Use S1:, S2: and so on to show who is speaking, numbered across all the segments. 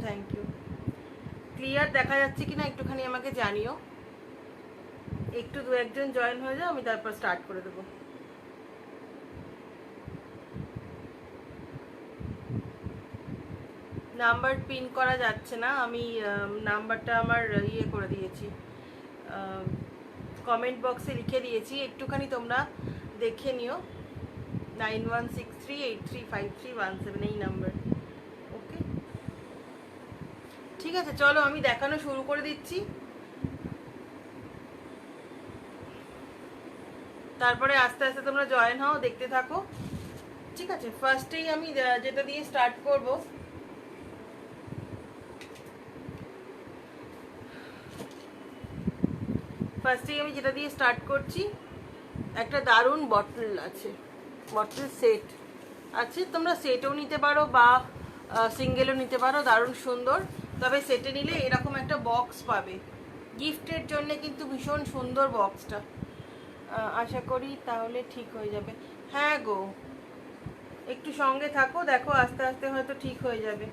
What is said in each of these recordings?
S1: Thank you. Clear দেখা যাচ্ছে কিনা একটুখানি আমাকে জানিও। একটু দু একজন জয়েন হয়ে যাও, আমি তারপর স্টার্ট করে দেবো। নাম্বার পিন করা যাচ্ছে না, আমি নাম্বারটা আমার ইয়ে করে দিয়েছি, কমেন্ট বক্সে লিখে দিয়েছি, একটুখানি তোমরা দেখে নিও। 9163835317 এই নাম্বার। ওকে, ঠিক আছে, চলো আমি দেখানো শুরু করে দিচ্ছি, তারপরে আস্তে আস্তে তোমরা জয়েন হও, দেখতে থাকো। ঠিক আছে, ফার্স্টেই আমি যেটা দিয়ে স্টার্ট করব, একটা দারুণ বটল আছে, বটল সেট আছে, তোমরা সেটও নিতে পারো বা সিঙ্গেলও নিতে পারো, দারুণ সুন্দর। তবে সেটে নিলে এরকম একটা বক্স পাবে, গিফটের জন্য কিন্তু ভীষণ সুন্দর বক্সটা। আশা করি তাহলে ঠিক হয়ে যাবে। হ্যাঁ গো, একটু সঙ্গে থাকো, দেখো আস্তে আস্তে হয়তো ঠিক হয়ে যাবে।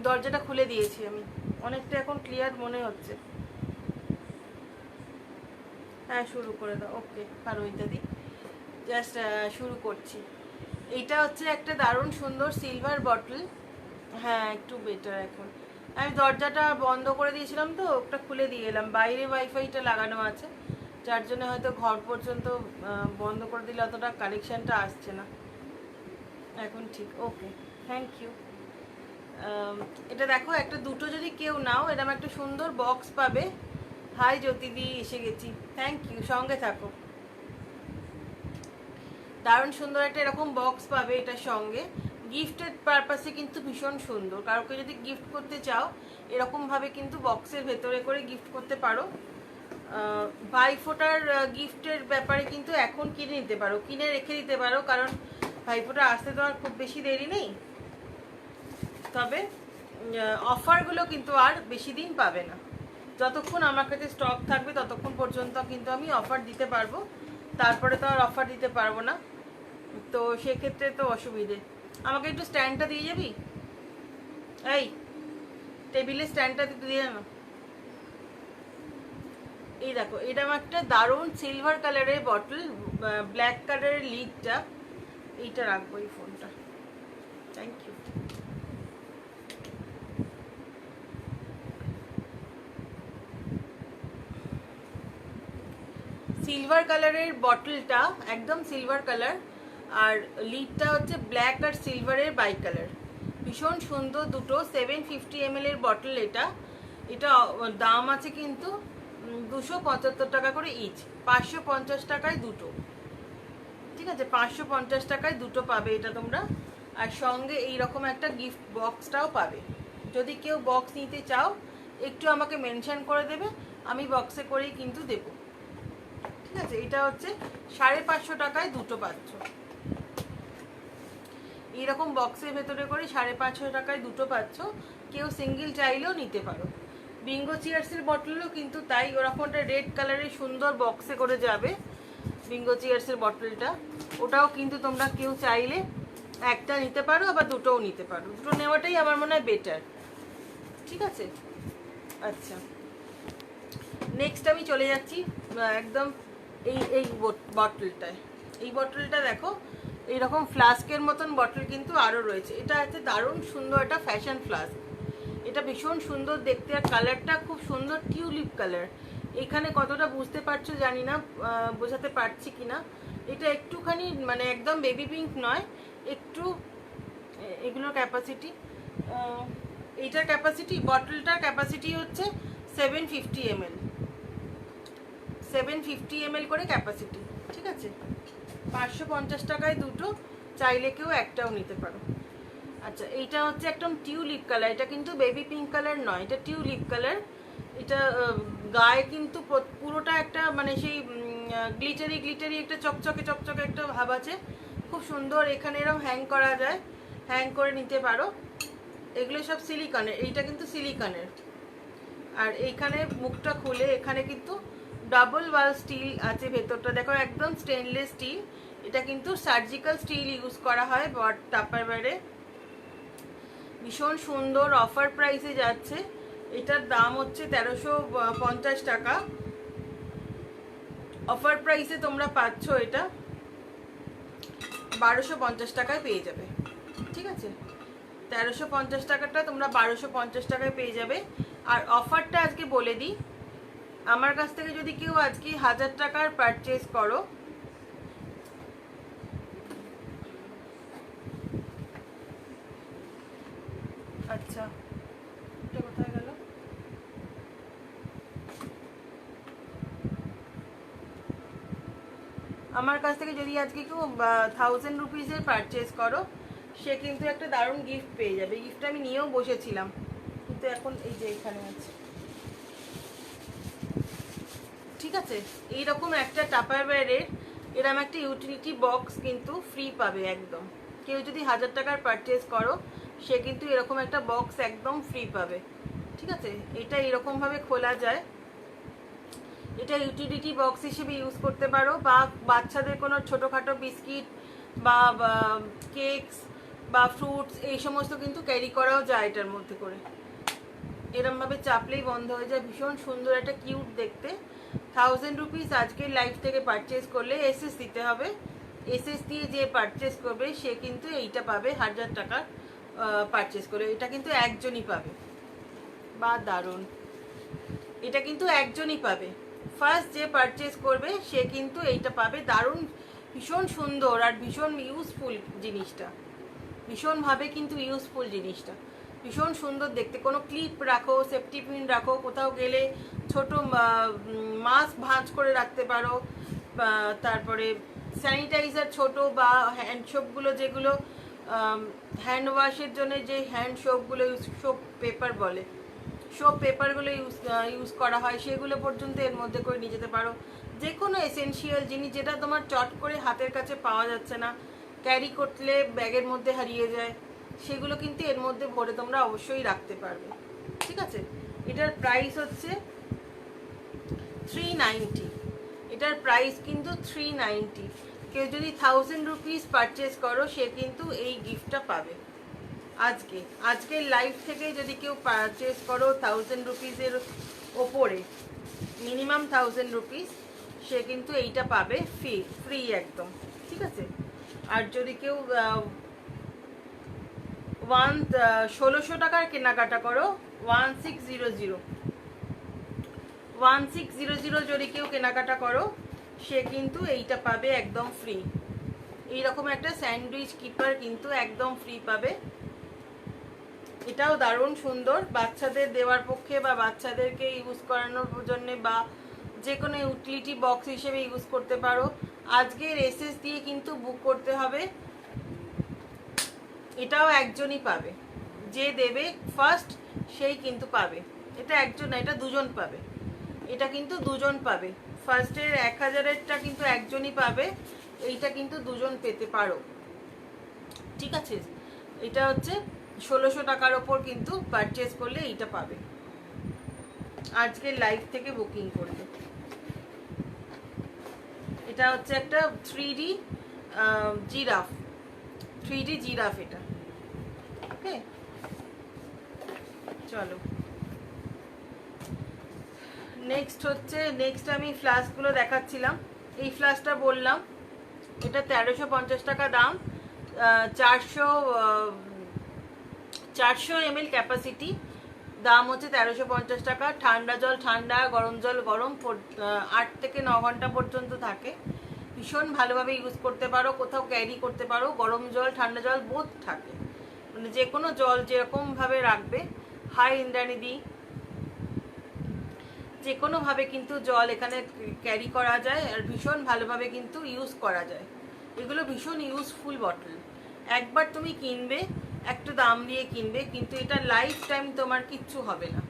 S1: দরজাটা খুলে দিয়েছি আমি, অনেকটা এখন ক্লিয়ার মনে হচ্ছে। হ্যাঁ শুরু করে দাও। ওকে, পারো ইত্যাদি, জাস্ট শুরু করছি। এইটা হচ্ছে একটা দারুণ সুন্দর সিলভার বটল। হ্যাঁ একটু বেটার এখন। আমি দরজাটা বন্ধ করে দিয়েছিলাম তো, ওটা খুলে দিয়ে এলাম, বাইরে ওয়াইফাইটা লাগানো আছে, যার জন্য হয়তো ঘর পর্যন্ত বন্ধ করে দিলে অতটা কানেকশানটা আসছে না। এখন ঠিক, ওকে, থ্যাংক ইউ। এটা দেখো, একটা দুটো যদি কেউ নাও, এরকম একটা সুন্দর বক্স পাবে। হাই জ্যোতিদি, এসে গেছি, থ্যাংক ইউ, সঙ্গে থাকো। দারুণ সুন্দর একটা এরকম বক্স পাবে এটার সঙ্গে, গিফটের পারপাসে কিন্তু ভীষণ সুন্দর। কাউকে যদি গিফট করতে চাও, এরকমভাবে কিন্তু বক্সের ভেতরে করে গিফট করতে পারো। ভাইফোঁটার গিফটের ব্যাপারে কিন্তু এখন কিনে নিতে পারো, কিনে রেখে দিতে পারো, কারণ ভাইফোঁটা আসতে তো আর খুব বেশি দেরি নেই। তবে অফারগুলো কিন্তু আর বেশি দিন পাবে না, যতক্ষণ আমার কাছে স্টক থাকবে ততক্ষণ পর্যন্ত কিন্তু আমি অফার দিতে পারবো, তারপরে তো আর অফার দিতে পারবো না। তো সেক্ষেত্রে তো অসুবিধে। আমাকে একটু স্ট্যান্ডটা দিয়ে যাবি, এই টেবিলের স্ট্যান্ডটা দিয়ে না। এই দেখো, এটা আমার একটা দারুণ সিলভার কালারের বটল, ব্ল্যাক কালারের লিডটা, এইটা রাখবো এই ফোনটা, থ্যাংক ইউ। সিলভার কালারের বটলটা, একদম সিলভার কালার, আর লিডটা হচ্ছে ব্ল্যাক আর সিলভারের বাই কালার, ভীষণ সুন্দর দুটো। 750 ml এর বটল এটা। এটা দাম আছে কিন্তু 275 টাকা করে ইচ, 550 টাকায় দুটো। ঠিক আছে, 550 টাকায় দুটো পাবে এটা তোমরা। আর সঙ্গে এইরকম একটা গিফট বক্সটাও পাবে। যদি কেউ বক্স নিতে চাও, একটু আমাকে মেনশন করে দেবে, আমি বক্সে করেই কিন্তু দেবো। ঠিক আছে, এটা হচ্ছে 550 টাকায় দুটো পাচ্ছ, এইরকম বক্সের ভেতরে করে 550 টাকায় দুটো পাচ্ছ। কেউ সিঙ্গেল চাইলেও নিতে পারো। বিঙ্গো চিয়ার্সের বটলও কিন্তু তাই, ওরকম একটা রেড কালারের সুন্দর বক্সে করে যাবে বিঙ্গো চিয়ার্সের বটলটা। ওটাও কিন্তু তোমরা কেউ চাইলে একটা নিতে পারো, আবার দুটোও নিতে পারো, দুটো নেওয়াটাই আমার মনে হয় বেটার। ঠিক আছে, আচ্ছা, নেক্সট আমি চলে যাচ্ছি একদম এই এই বটলটায়। এই বটলটা দেখো, এইরকম ফ্লাস্কের মতন বটল কিন্তু আরও রয়েছে। এটা হচ্ছে দারুণ সুন্দর একটা ফ্যাশন ফ্লাস্ক, এটা ভীষণ সুন্দর দেখতে, আর কালারটা খুব সুন্দর টিউলিপ কালার। এখানে কতটা বুঝতে পারছো জানি না, বোঝাতে পারছি কিনা। এটা একটুখানি মানে একদম বেবি পিঙ্ক নয়, একটু, এগুলোর ক্যাপাসিটি, এইটার ক্যাপাসিটি, বটলটার ক্যাপাসিটি হচ্ছে 750 ml, 750 ml করে ক্যাপাসিটি। ঠিক আছে, 550 টাকায় দুটো, চাইলে কেউ একটাও নিতে পারো। আচ্ছা, এইটা হচ্ছে একদম টিউলিপ কালার, এটা কিন্তু বেবি পিঙ্ক কালার নয়, এটা টিউলিপ কালার। এটা গায়ে কিন্তু পুরোটা একটা মানে সেই গ্লিটারি গ্লিটারি একটা চকচকে চকচকে একটা ভাব আছে, খুব সুন্দর। এখানে এরকম হ্যাং করা যায়, হ্যাং করে নিতে পারো। এগুলো সব সিলিকনের, এইটা কিন্তু সিলিকনের। আর এইখানে মুখটা খুলে এখানে কিন্তু ডাবল ওয়াল স্টিল আছে ভেতরটা, দেখো একদম স্টেনলেস স্টিল। এটা কিন্তু সার্জিক্যাল স্টিল ইউজ করা হয় টাপারওয়্যারে। ভীষণ সুন্দর অফার প্রাইসে যাচ্ছে। এটার দাম হচ্ছে 1350 টাকা। অফার প্রাইসে তোমরা পাচ্ছ এটা 1250 টাকায় পেয়ে যাবে। ঠিক আছে, 1350 টাকাটা তোমরা 1250 টাকায় পেয়ে যাবে। আর অফারটা আজকে বলে দিই, আমার কাছ থেকে যদি কেউ আজকে 1000 টাকার পারচেস করো, আচ্ছা এটা কোথায় গেল, আমার কাছ থেকে যদি আজকে কেউ 1000 রুপিসের পারচেস করো, সে কিন্তু একটা দারুণ গিফট পেয়ে যাবে। গিফটটা আমি নিয়েও বসেছিলাম, কিন্তু এখন এই যে এখানে আছে। ঠিক আছে, এইরকম একটা টাপারওয়্যারের এরকম একটা ইউটিলিটি বক্স কিন্তু ফ্রি পাবে একদম। কেউ যদি 1000 টাকার পারচেস করো, সে কিন্তু এরকম একটা বক্স একদম ফ্রি পাবে। ঠিক আছে, এটা এরকমভাবে খোলা যায়। এটা ইউটিলিটি বক্স হিসেবে ইউজ করতে পারো, বা বাচ্চাদের কোনো ছোটোখাটো বিস্কিট বা কেকস বা ফ্রুটস এই সমস্ত কিন্তু ক্যারি করাও যায় এটার মধ্যে করে। এরমভাবে চাপলেই বন্ধ হয়ে যায়। ভীষণ সুন্দর একটা কিউট দেখতে। 1000 রুপিস আজকের লাইফ থেকে পারচেস করলে এসএস দিতে হবে। এসএস দিয়ে যে পারচেস করবে সে কিন্তু এইটা পাবে 1000 টাকার পারচেস করে। এটা কিন্তু একজনই পাবে। বা দারুণ, এটা কিন্তু একজনই পাবে। ফার্স্ট যে পারচেস করবে সে কিন্তু এইটা পাবে। দারুণ, ভীষণ সুন্দর আর ভীষণ ইউজফুল জিনিসটা। ভীষণভাবে কিন্তু ইউজফুল জিনিসটা, ভীষণ সুন্দর দেখতে। কোনো ক্লিপ রাখো, সেফটি পিন রাখো, কোথাও গেলে ছোট মাস্ক ভাঁজ করে রাখতে পারো। তারপরে স্যানিটাইজার ছোট বা হ্যান্ড সোপগুলো, যেগুলো হ্যান্ড ওয়াশের জন্য যে হ্যান্ড সোপগুলো সোপ পেপার বলে, সোপ পেপারগুলো ইউজ করা হয়, সেগুলো পর্যন্ত এর মধ্যে করে নিয়ে যেতে পারো। যে কোনো এসেনশিয়াল জিনিস যেটা তোমার চট করে হাতের কাছে পাওয়া যাচ্ছে না, ক্যারি করলে ব্যাগের মধ্যে হারিয়ে যায়, সেগুলো কিন্তু এর মধ্যে ভরে তোমরা অবশ্যই রাখতে পারবে। ঠিক আছে, এটার প্রাইস হচ্ছে 390। এটার প্রাইস কিন্তু 390। কেউ যদি 1000 রুপিস পারচেস করো, সে কিন্তু এই গিফটটা পাবে। আজকের লাইভ থেকে যদি কেউ পারচেস করো 1000 রুপিসের ওপরে, মিনিমাম 1000 রুপিস, সে কিন্তু এইটা পাবে ফ্রি একদম। ঠিক আছে, আর যদি কেউ 1600 টাকার কেনাকাটা করো, 1600 যদি কেউ কেনাকাটা করো, সে কিন্তু এইটা পাবে একদম ফ্রি। এইরকম একটা স্যান্ডউইচ কিপার কিন্তু একদম ফ্রি পাবে। এটাও দারুণ সুন্দর, বাচ্চাদের দেওয়ার পক্ষে বা বাচ্চাদেরকে ইউজ করানোর জন্য, বা যে কোনো ইউটিলিটি বক্স হিসেবে ইউজ করতে পারো। আজকের এসএস দিয়ে কিন্তু বুক করতে হবে। এটাও একজনই পাবে, যে দেবে ফার্স্ট সেই কিন্তু পাবে। এটা একজন না, এটা দুজন পাবে। এটা কিন্তু দুজন পাবে। ফার্স্টের 1000-এরটা কিন্তু একজনই পাবে, এইটা কিন্তু দুজন পেতে পারো। ঠিক আছে, এটা হচ্ছে 1600 টাকার ওপর কিন্তু পারচেস করলে এইটা পাবে আজকের লাইভ থেকে বুকিং করলে। এটা হচ্ছে একটা 3D জিরাফ, 3D জিরাফ এটা। ওকে, চলো নেক্সট আমি ফ্লাস্কগুলো দেখাচ্ছিলাম। এই ফ্লাস্কটা বললাম, এটা 1350 টাকা দাম। 400 ml ক্যাপাসিটি, দাম হচ্ছে 1350 টাকা। ঠান্ডা জল ঠান্ডা, গরম জল গরম, 8 থেকে 9 ঘন্টা পর্যন্ত থাকে। ভীষণ ভালোভাবে ইউজ করতে পারো, কোথাও ক্যারি করতে পারো। গরম জল ঠান্ডা জল বোথ থাকে, মানে যে কোনো জল যেরকমভাবে রাখবে, হাই ইন্দ্রাণী দিই, যে কোনোভাবে কিন্তু জল এখানে ক্যারি করা যায়, আর ভীষণ ভালোভাবে কিন্তু ইউজ করা যায়। এগুলো ভীষণ ইউজফুল বটল। একবার তুমি কিনবে, একটু দাম দিয়ে কিনবে, কিন্তু এটা লাইফ টাইম তোমার কিচ্ছু হবে না।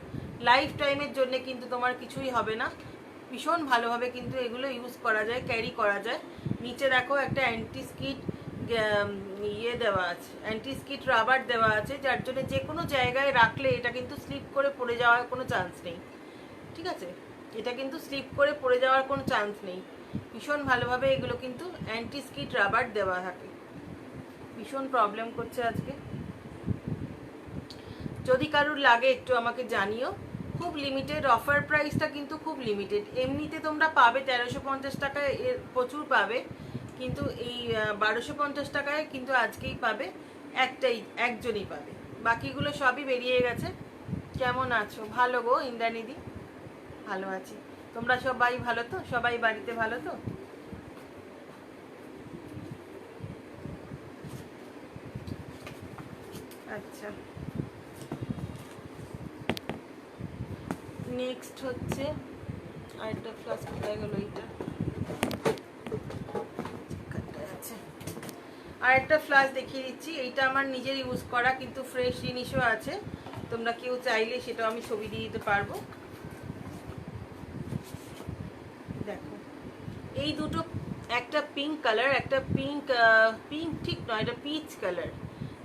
S1: লাইফ টাইমের জন্য কিন্তু তোমার কিছুই হবে না। ভীষণ ভালোভাবে কিন্তু এগুলো ইউজ করা যায়, ক্যারি করা যায়। নিচে দেখো একটা অ্যান্টি স্কিড দেওয়া আছে, অ্যান্টি স্কিড রাবার দেওয়া আছে, যার জন্য যে কোনো জায়গায় রাখলে এটা কিন্তু স্লিপ করে পড়ে যাওয়ার কোনো চান্স নেই। ঠিক আছে, এটা কিন্তু স্লিপ করে পড়ে যাওয়ার কোনো চান্স নেই। ভীষণ ভালোভাবে এগুলো কিন্তু অ্যান্টি স্কিড রাবার দেওয়া থাকে। ভীষণ প্রবলেম করছে আজকে। যদি কারোর লাগে একটু আমাকে জানিও। খুব লিমিটেড অফার, প্রাইসটা কিন্তু খুব লিমিটেড। এমনিতে তোমরা পাবে 1350 টাকায়, এর প্রচুর পাবে, কিন্তু এই 1250 টাকায় কিন্তু আজকেই পাবে, একজনই পাবে, বাকিগুলো সবই বেরিয়ে গেছে। কেমন আছো? ভালো গো ইন্দ্রানিদি, ভালো আছি। তোমরা সবাই ভালো তো? সবাই বাড়িতে ভালো তো? আচ্ছা, নেক্সট হচ্ছে আরেকটা ফ্লাস্ক, কোথায় গেল এইটা? আছে আরেকটা ফ্লাস্ক দেখিয়ে দিচ্ছি। এইটা আমার নিজের ইউজ করা, কিন্তু ফ্রেশ জিনিসও আছে, তোমরা কেউ চাইলে সেটাও আমি ছবি দিয়ে দিতে পারবো। দেখো এই দুটো, একটা পিঙ্ক কালার, একটা পিঙ্ক ঠিক নয়, এটা পিচ কালার,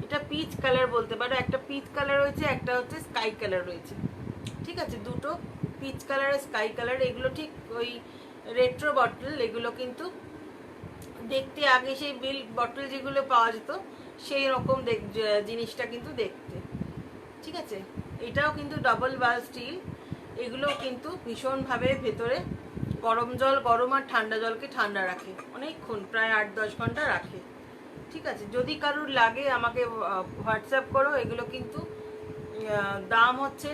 S1: এটা পিচ কালার বলতে পারো। একটা পিচ কালার রয়েছে, একটা হচ্ছে স্কাই কালার রয়েছে, ঠিক আছে? দুটো পিচ কালার আর স্কাই কালার, এগুলো ঠিক ওই রেট্রো বটল। এগুলো কিন্তু দেখতে আগে সেই বিল বটল যেগুলো পাওয়া যেত সেই রকম জিনিসটা কিন্তু দেখতে, ঠিক আছে? এটাও কিন্তু ডাবল ওয়াল স্টিল। এগুলো কিন্তু ভীষণভাবে ভেতরে গরম আর ঠান্ডা জলকে ঠান্ডা রাখে অনেকক্ষণ, প্রায় 8-10 ঘন্টা রাখে, ঠিক আছে? যদি কারোর লাগে আমাকে হোয়াটসঅ্যাপ করো। এগুলো কিন্তু দাম হচ্ছে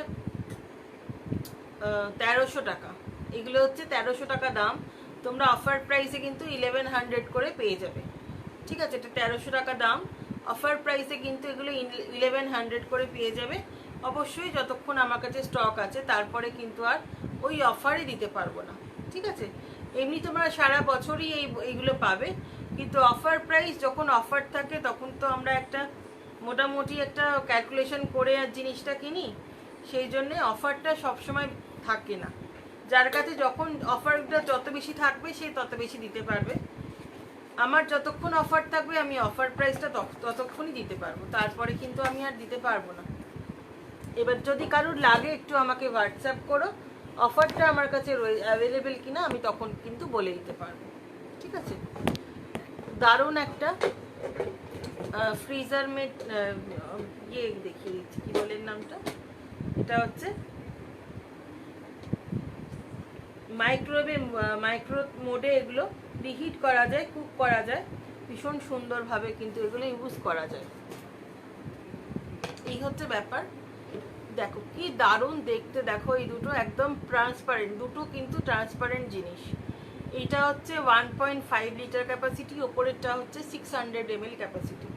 S1: 1300 টাকা। এগুলো হচ্ছে 1300 টাকা দাম। তোমরা অফার প্রাইসে কিন্তু 1100 করে পেয়ে যাবে, ঠিক আছে? এটা 1300 টাকা দাম, অফার প্রাইসে কিন্তু এগুলো 1100 করে পেয়ে যাবে। অবশ্যই যতক্ষণ আমার কাছে স্টক আছে, তারপরে কিন্তু আর ওই অফারই দিতে পারবো না, ঠিক আছে? এমনি তোমরা সারা বছরই এইগুলো পাবে, কিন্তু অফার প্রাইস যখন অফার থাকে তখন তো আমরা একটা মোটামুটি একটা ক্যালকুলেশন করে আর জিনিসটা কিনি, সেই জন্যে অফারটা সবসময় থাকে না। যার কাছে যখন অফারটা যত বেশি থাকবে সে তত বেশি দিতে পারবে। আমার যতক্ষণ অফার থাকবে আমি অফার প্রাইসটা ততক্ষণই দিতে পারবো, তারপরে কিন্তু আমি আর দিতে পারবো না। এবার যদি কারোর লাগে একটু আমাকে হোয়াটসঅ্যাপ করো, অফারটা আমার কাছে অ্যাভেলেবেল কিনা আমি তখন কিন্তু বলে দিতে পারবো, ঠিক আছে? দারুণ একটা ফ্রিজার মেড ইয়ে দেখিয়ে দিচ্ছি, কি বলেন নামটা, এটা হচ্ছে মাইক্রো মোডে এগুলো রিহিট করা যায়, কুক করা যায় ভীষণ সুন্দরভাবে, কিন্তু এগুলো ইউজ করা যায়। এই হচ্ছে ব্যাপার। দেখো কি দারুণ দেখতে, দেখো এই দুটো একদম ট্রান্সপারেন্ট, দুটো কিন্তু ট্রান্সপারেন্ট জিনিস। এইটা হচ্ছে 1.5 লিটার ক্যাপাসিটি, ওপরেরটা হচ্ছে 600 ml ক্যাপাসিটি।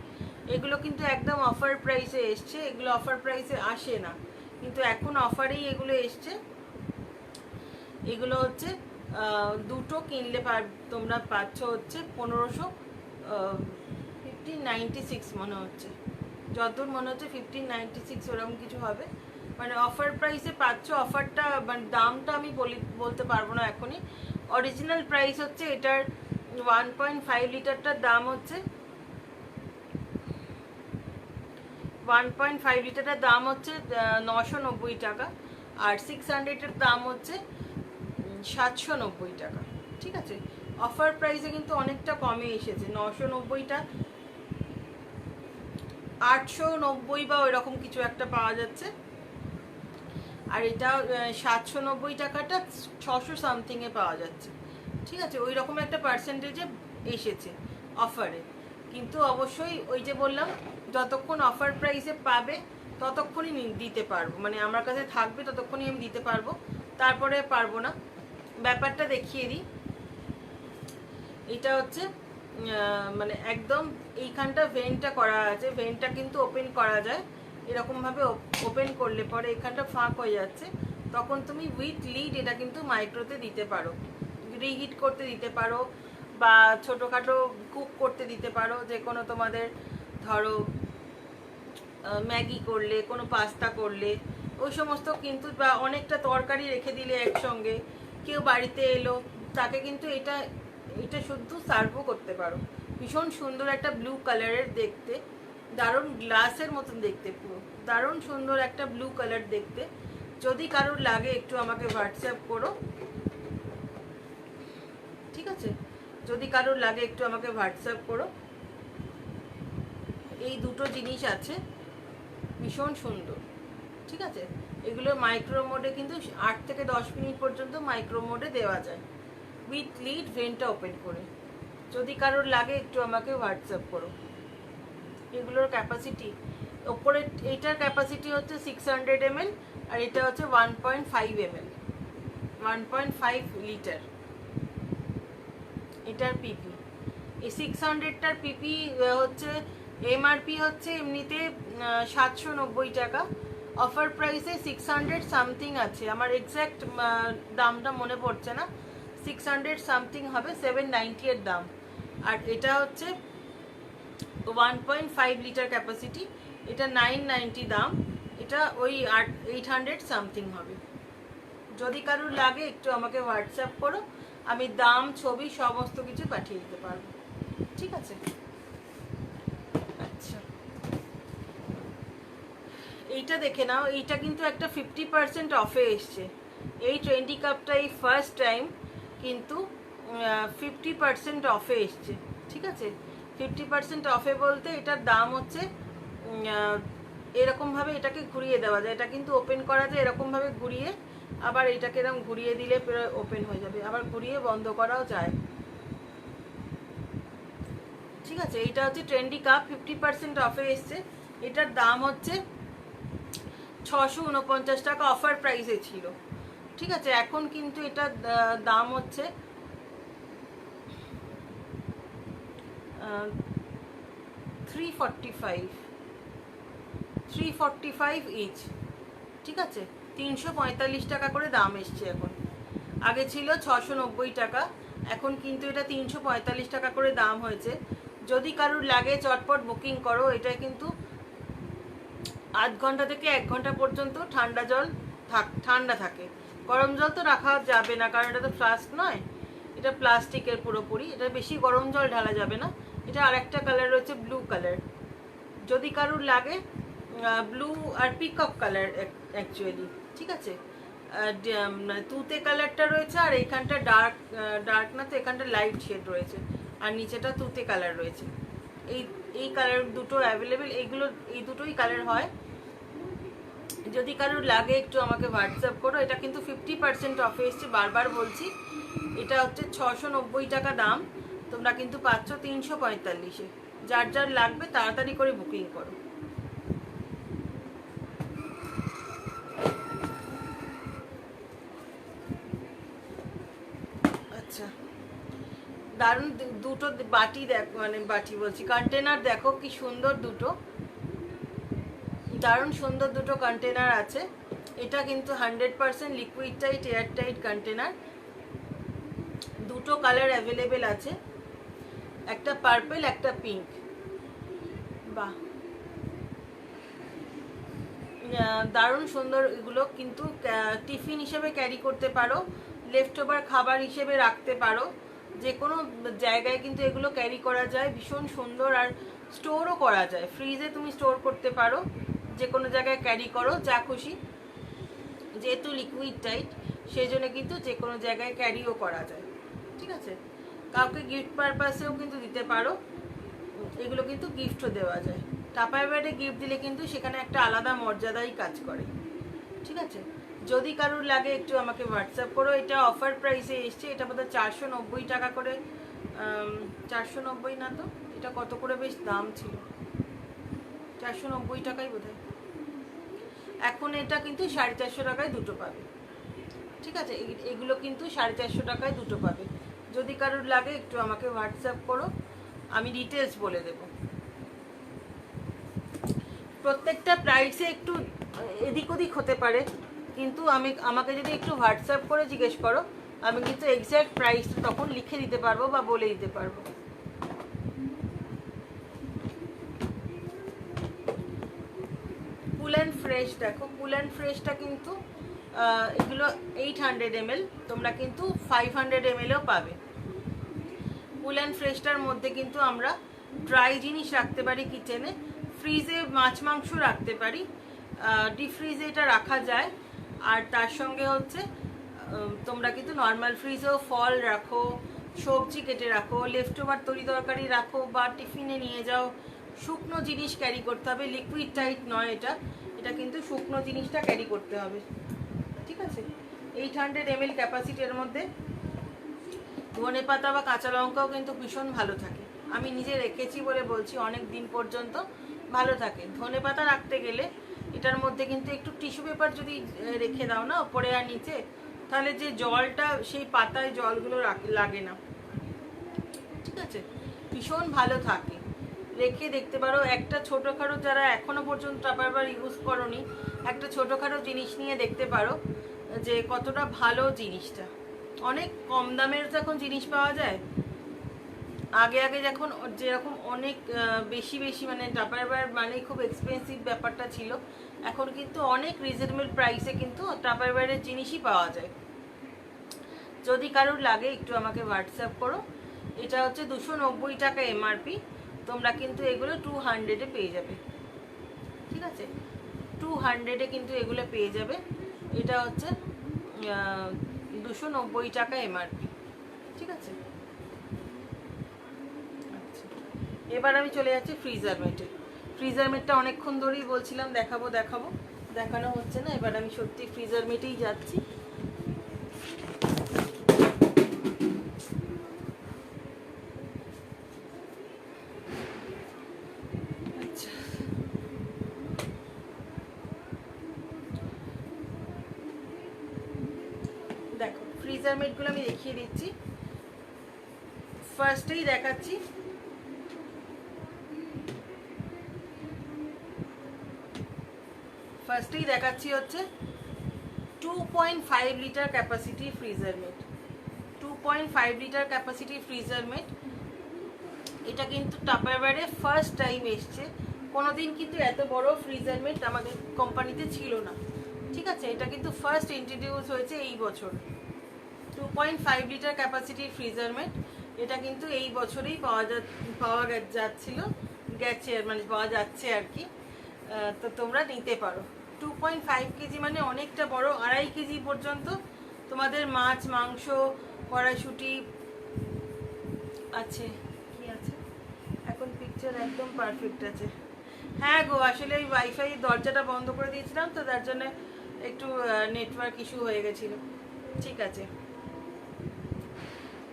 S1: এগুলো কিন্তু একদম অফার প্রাইসে এসছে, এগুলো অফার প্রাইসে আসে না, কিন্তু এখন অফারেই এগুলো এসছে। এগুলো হচ্ছে দুটো কিনলে তোমরা পাচ্ছ হচ্ছে 1596 মনে হচ্ছে, যতদূর মনে হচ্ছে 1596 ওরকম কিছু হবে, মানে অফার প্রাইসে পাচ্ছ। অফারটা মানে দামটা আমি বলতে পারবো না এখনই। অরিজিনাল প্রাইস হচ্ছে এটার 1.5 লিটারটার দাম হচ্ছে 1.5 লিটারের দাম হচ্ছে 990 টাকা, আর 600-এর দাম হচ্ছে 790 টাকা, ঠিক আছে? অফার প্রাইসে কিন্তু অনেকটা কমে এসেছে, 990টা 890 বা ওইরকম কিছু একটা পাওয়া যাচ্ছে, আর এটা 790 টাকাটা 600 সামথিংয়ে পাওয়া যাচ্ছে, ঠিক আছে? ওই রকম একটা পার্সেন্টেজে এসেছে অফারে। কিন্তু অবশ্যই ওই যে বললাম, যতক্ষণ অফার প্রাইসে পাবে ততক্ষণই দিতে পারবো, মানে আমার কাছে থাকবে ততক্ষণই আমি দিতে পারবো, তারপরে পারবো না। ব্যাপারটা দেখিয়ে দিই। এটা হচ্ছে মানে একদম এইখানটা ভেন্টটা করা আছে, ভেন্টটা কিন্তু ওপেন করা যায় এরকমভাবে। ওপেন করলে পরে এখানটা ফাঁক হয়ে যাচ্ছে, তখন তুমি উইথ লিড এটা কিন্তু মাইক্রোতে দিতে পারো, রিহিট করতে দিতে পারো, বা ছোটোখাটো কুক করতে দিতে পারো। যে কোনো তোমাদের ধরো ম্যাগি করলে, কোনো পাস্তা করলে, ওই সমস্ত কিন্তু, বা অনেকটা তরকারি রেখে দিলে একসঙ্গে, কেউ বাড়িতে এলো তাকে কিন্তু এটা শুদ্ধ সার্ভও করতে পারো। ভীষণ সুন্দর একটা ব্লু কালারের দেখতে, দারুণ গ্লাসের মতন দেখতে, পুরো দারুণ সুন্দর একটা ব্লু কালার দেখতে। যদি কারোর লাগে একটু আমাকে হোয়াটসঅ্যাপ করো, ঠিক আছে? যদি কারোর লাগে একটু আমাকে হোয়াটসঅ্যাপ করো। এই দুটো জিনিস আছে, ভীষণ সুন্দর, ঠিক আছে, এগুলো মাইক্রো মোডে কিন্তু 8 থেকে 10 মিনিট পর্যন্ত মাইক্রো মোডে দেওয়া যায় উইথ লিড ভেন্টটা ওপেন করে। যদি কারোর লাগে একটু আমাকে হোয়াটসঅ্যাপ করো। এগুলোর ক্যাপাসিটি ওপরে, এইটার ক্যাপাসিটি হচ্ছে 600 ml আর এটা হচ্ছে 1.5 ml, 1.5 লিটার এটার পিপি। এই 600টার পিপি হচ্ছে এমআরপি হচ্ছে এমনিতে 790 টাকা, অফার প্রাইসে 600 সামথিং আছে, আমার এক্স্যাক্ট দামটা মনে পড়ছে না, 600 সামথিং হবে, 790 এর দাম। আর এটা হচ্ছে 1.5 লিটার ক্যাপাসিটি, এটা 990 দাম, এটা ওই 800 সামথিং হবে। যদি কারোর লাগে একটু আমাকে হোয়াটসঅ্যাপ করো, আমি দাম ছবি সমস্ত কিছু পাঠিয়ে দিতে পারবো, ঠিক আছে? আচ্ছা, এইটা দেখে নাও, এইটা কিন্তু একটা 50% অফে এসছে। এই ট্রেন্ডি কাপটা এই ফার্স্ট টাইম কিন্তু 50% অফে এসছে, ঠিক আছে? 50% অফে বলতে এটার দাম হচ্ছে এরকমভাবে এটাকে ঘুরিয়ে দেওয়া যায়, এটা কিন্তু ওপেন করা যায় এরকমভাবে ঘুরিয়ে, আবার এটাকে এরকম ঘুরিয়ে দিলে ওপেন হয়ে যাবে, আবার ঘুরিয়ে বন্ধ করাও যায়, ঠিক আছে? এইটা হচ্ছে ট্রেন্ডি কাপ, 50% অফে এসছে, এটার দাম হচ্ছে 649 টাকা, অফার প্রাইসে ছিল, ঠিক আছে? এখন কিন্তু এটার দাম হচ্ছে 345 ইচ, ঠিক আছে? 345 টাকা করে দাম এসছে এখন, আগে ছিল 690 টাকা, এখন কিন্তু এটা 345 টাকা করে দাম হয়েছে। যদি কারোর লাগে চটপট বুকিং করো, এটা কিন্তু আধ ঘন্টা থেকে 1 ঘন্টা পর্যন্ত ঠান্ডা জল ঠান্ডা থাকে, গরম জল তো রাখা যাবে না, কারণ এটা তো ফ্লাস্ক নয়, এটা প্লাস্টিকের পুরোপুরি, এটা বেশি গরম জল ঢালা যাবে না। এটা আরেকটা কালার রয়েছে ব্লু কালার, যদি কারোর লাগে ব্লু আর পিকক কালার অ্যাকচুয়ালি, ঠিক আছে? তুতে কালারটা রয়েছে, আর এইখানটা ডার্ক না, তো এখানটা লাইট শেড রয়েছে, আর নিচেটা তুতে কালার রয়েছে। এই কালার দুটো অ্যাভেলেবেল, এই দুটোই কালার হয়। যদি কারোর লাগে একটু আমাকে হোয়াটসঅ্যাপ করো। এটা কিন্তু 50% অফে এসছে, বারবার বলছি। এটা হচ্ছে 690 টাকা দাম, তোমরা কিন্তু পাচ্ছ 345-এ। যার যার লাগবে তাড়াতাড়ি করে বুকিং করো। আচ্ছা, দারুণ দুটো বাটি দেখো, মানে বাটি বলছি, কন্টেনার দেখো কি সুন্দর, দুটো দারুণ সুন্দর দুটো কন্টেনার আছে। এটা কিন্তু 100% liquid tight air tight container, দুটো কালার অ্যাভেলেবেল আছে, একটা পার্পল একটা পিঙ্ক। বাহ, দারুণ সুন্দর। এগুলো কিন্তু টিফিন হিসেবে ক্যারি করতে পারো, লেফট ওভার খাবার হিসেবে রাখতে পারো, যে কোনো জায়গায় কিন্তু এগুলো ক্যারি করা যায়, ভীষণ সুন্দর। আর স্টোরও করা যায়, ফ্রিজে তুমি স্টোর করতে পারো, যে কোনো জায়গায় ক্যারি করো যা খুশি, যেহেতু লিকুইড টাইট সেই জন্য কিন্তু যে কোনো জায়গায় ক্যারিও করা যায়, ঠিক আছে? কাউকে গিফট পারপাসেও কিন্তু দিতে পারো, এগুলো কিন্তু গিফটও দেওয়া যায়। টাপারওয়্যারে গিফট দিলে কিন্তু সেখানে একটা আলাদা মর্যাদাই কাজ করে, ঠিক আছে? যদি কারোর লাগে একটু আমাকে হোয়াটসঅ্যাপ করো। এটা অফার প্রাইসে এসছে, এটা বোধহয় 490 টাকা করে, 490 না তো, এটা কত করে বেশ দাম ছিল, 490 টাকাই বোধহয়। এখন এটা কিন্তু 450 টাকায় দুটো পাবে, ঠিক আছে? এগুলো কিন্তু 450 টাকায় দুটো পাবে। যদি কারোর লাগে একটু আমাকে হোয়াটসঅ্যাপ করো, আমি ডিটেলস বলে দেব। প্রত্যেকটা প্রাইসে একটু এদিক ওদিক হতে পারে, কিন্তু আমাকে যদি একটু হোয়াটসঅ্যাপ করে জিজ্ঞেস করো, আমি কিন্তু এক্স্যাক্ট প্রাইস তখন লিখে দিতে পারবো বা বলে দিতে পারবো। কুল অ্যান্ড ফ্রেশ দেখো, কুল অ্যান্ড ফ্রেশটা কিন্তু এগুলো 800 ml, তোমরা কিন্তু 500 mlও পাবে। কুল অ্যান্ড ফ্রেশটার মধ্যে কিন্তু আমরা ড্রাই জিনিস রাখতে পারি কিচেনে, ফ্রিজে মাছ মাংস রাখতে পারি, ডিপ ফ্রিজে এটা রাখা যায়। আর তার সঙ্গে হচ্ছে তোমরা কিন্তু নর্মাল ফ্রিজেও ফল রাখো, সবজি কেটে রাখো, লেফট ওভার তরি তরকারি রাখো, বা টিফিনে নিয়ে যাও। শুকনো জিনিস ক্যারি করতে হবে, লিকুইড টাইট নয় এটা, এটা কিন্তু শুকনো জিনিসটা ক্যারি করতে হবে, ঠিক আছে। 800 ml ক্যাপাসিটির মধ্যে ধনে পাতা বা কাঁচা লঙ্কাও কিন্তু ভীষণ ভালো থাকে। আমি নিজে রেখেছি বলে বলছি, অনেক দিন পর্যন্ত ভালো থাকে। ধনে পাতা রাখতে গেলে এটার মধ্যে কিন্তু একটু টিস্যু পেপার যদি রেখে দাও না ওপরে আর নিচে, তাহলে যে জলটা সেই পাতায় জলগুলো লাগে না, ঠিক আছে, ভীষণ ভালো থাকে। রেখে দেখতে পারো। একটা ছোটোখাটো যারা এখনো পর্যন্ত টাপারওয়্যার ইউজ করোনি, একটা ছোটোখাটো জিনিস নিয়ে দেখতে পারো যে কতটা ভালো জিনিসটা। অনেক কম দামের যখন জিনিস পাওয়া যায়, আগে আগে যখন যেরকম অনেক বেশি বেশি মানে টাপারওয়্যার মানে খুব এক্সপেন্সিভ ব্যাপারটা ছিল, এখন কিন্তু অনেক রিজনেবল প্রাইসে কিন্তু টাপারওয়্যারের জিনিসই পাওয়া যায়। যদি কারোর লাগে একটু আমাকে হোয়াটসঅ্যাপ করো। এটা হচ্ছে 290 টাকা এমআরপি, তোমরা কিন্তু এগুলো 200-এ পেয়ে যাবে, ঠিক আছে। 200-এ কিন্তু এগুলো পেয়ে যাবে। এটা হচ্ছে 290 টাকা এমআরপি, ঠিক আছে। আচ্ছা, এবার আমি চলে যাচ্ছি ফ্রিজার মেটে। ফ্রিজার মেটটা অনেকক্ষণ ধরেই বলছিলাম দেখাবো দেখাবো, দেখানো হচ্ছে না। এবার আমি সত্যি ফ্রিজার মেটেই যাচ্ছি। দেখো ফ্রিজার মেটগুলো আমি দেখিয়ে দিচ্ছি। ফার্স্টেই দেখাচ্ছি হচ্ছে 2.5 লিটার ক্যাপাসিটি ফ্রিজার মেট। 2.5 লিটার ক্যাপাসিটি ফ্রিজার মেট, এটা কিন্তু টাপারওয়্যারে ফার্স্ট টাইম এসছে। কোনোদিন কিন্তু এত বড় ফ্রিজার মেট আমাদের কোম্পানিতে ছিল না, ঠিক আছে। এটা কিন্তু ফার্স্ট ইন্ট্রোডিউস হয়েছে এই বছর। 2.5 লিটার ক্যাপাসিটির ফ্রিজার মেট, এটা কিন্তু এই বছরেই পাওয়া যাচ্ছে মানে পাওয়া যাচ্ছে আর কি। তো তোমরা নিতে পারো। 2.5 কেজি মানে অনেকটা বড়। 2.5 কেজি পর্যন্ত তোমাদের মাছ, মাংস, কড়াইশুঁটি আছে। কি আছে এখন? পিকচার একদম পারফেক্ট আছে। হ্যাঁ গো, আসলে ওই ওয়াইফাই দরজাটা বন্ধ করে দিয়েছিলাম তো, তার জন্য একটু নেটওয়ার্ক ইস্যু হয়ে গেছিল। ঠিক আছে,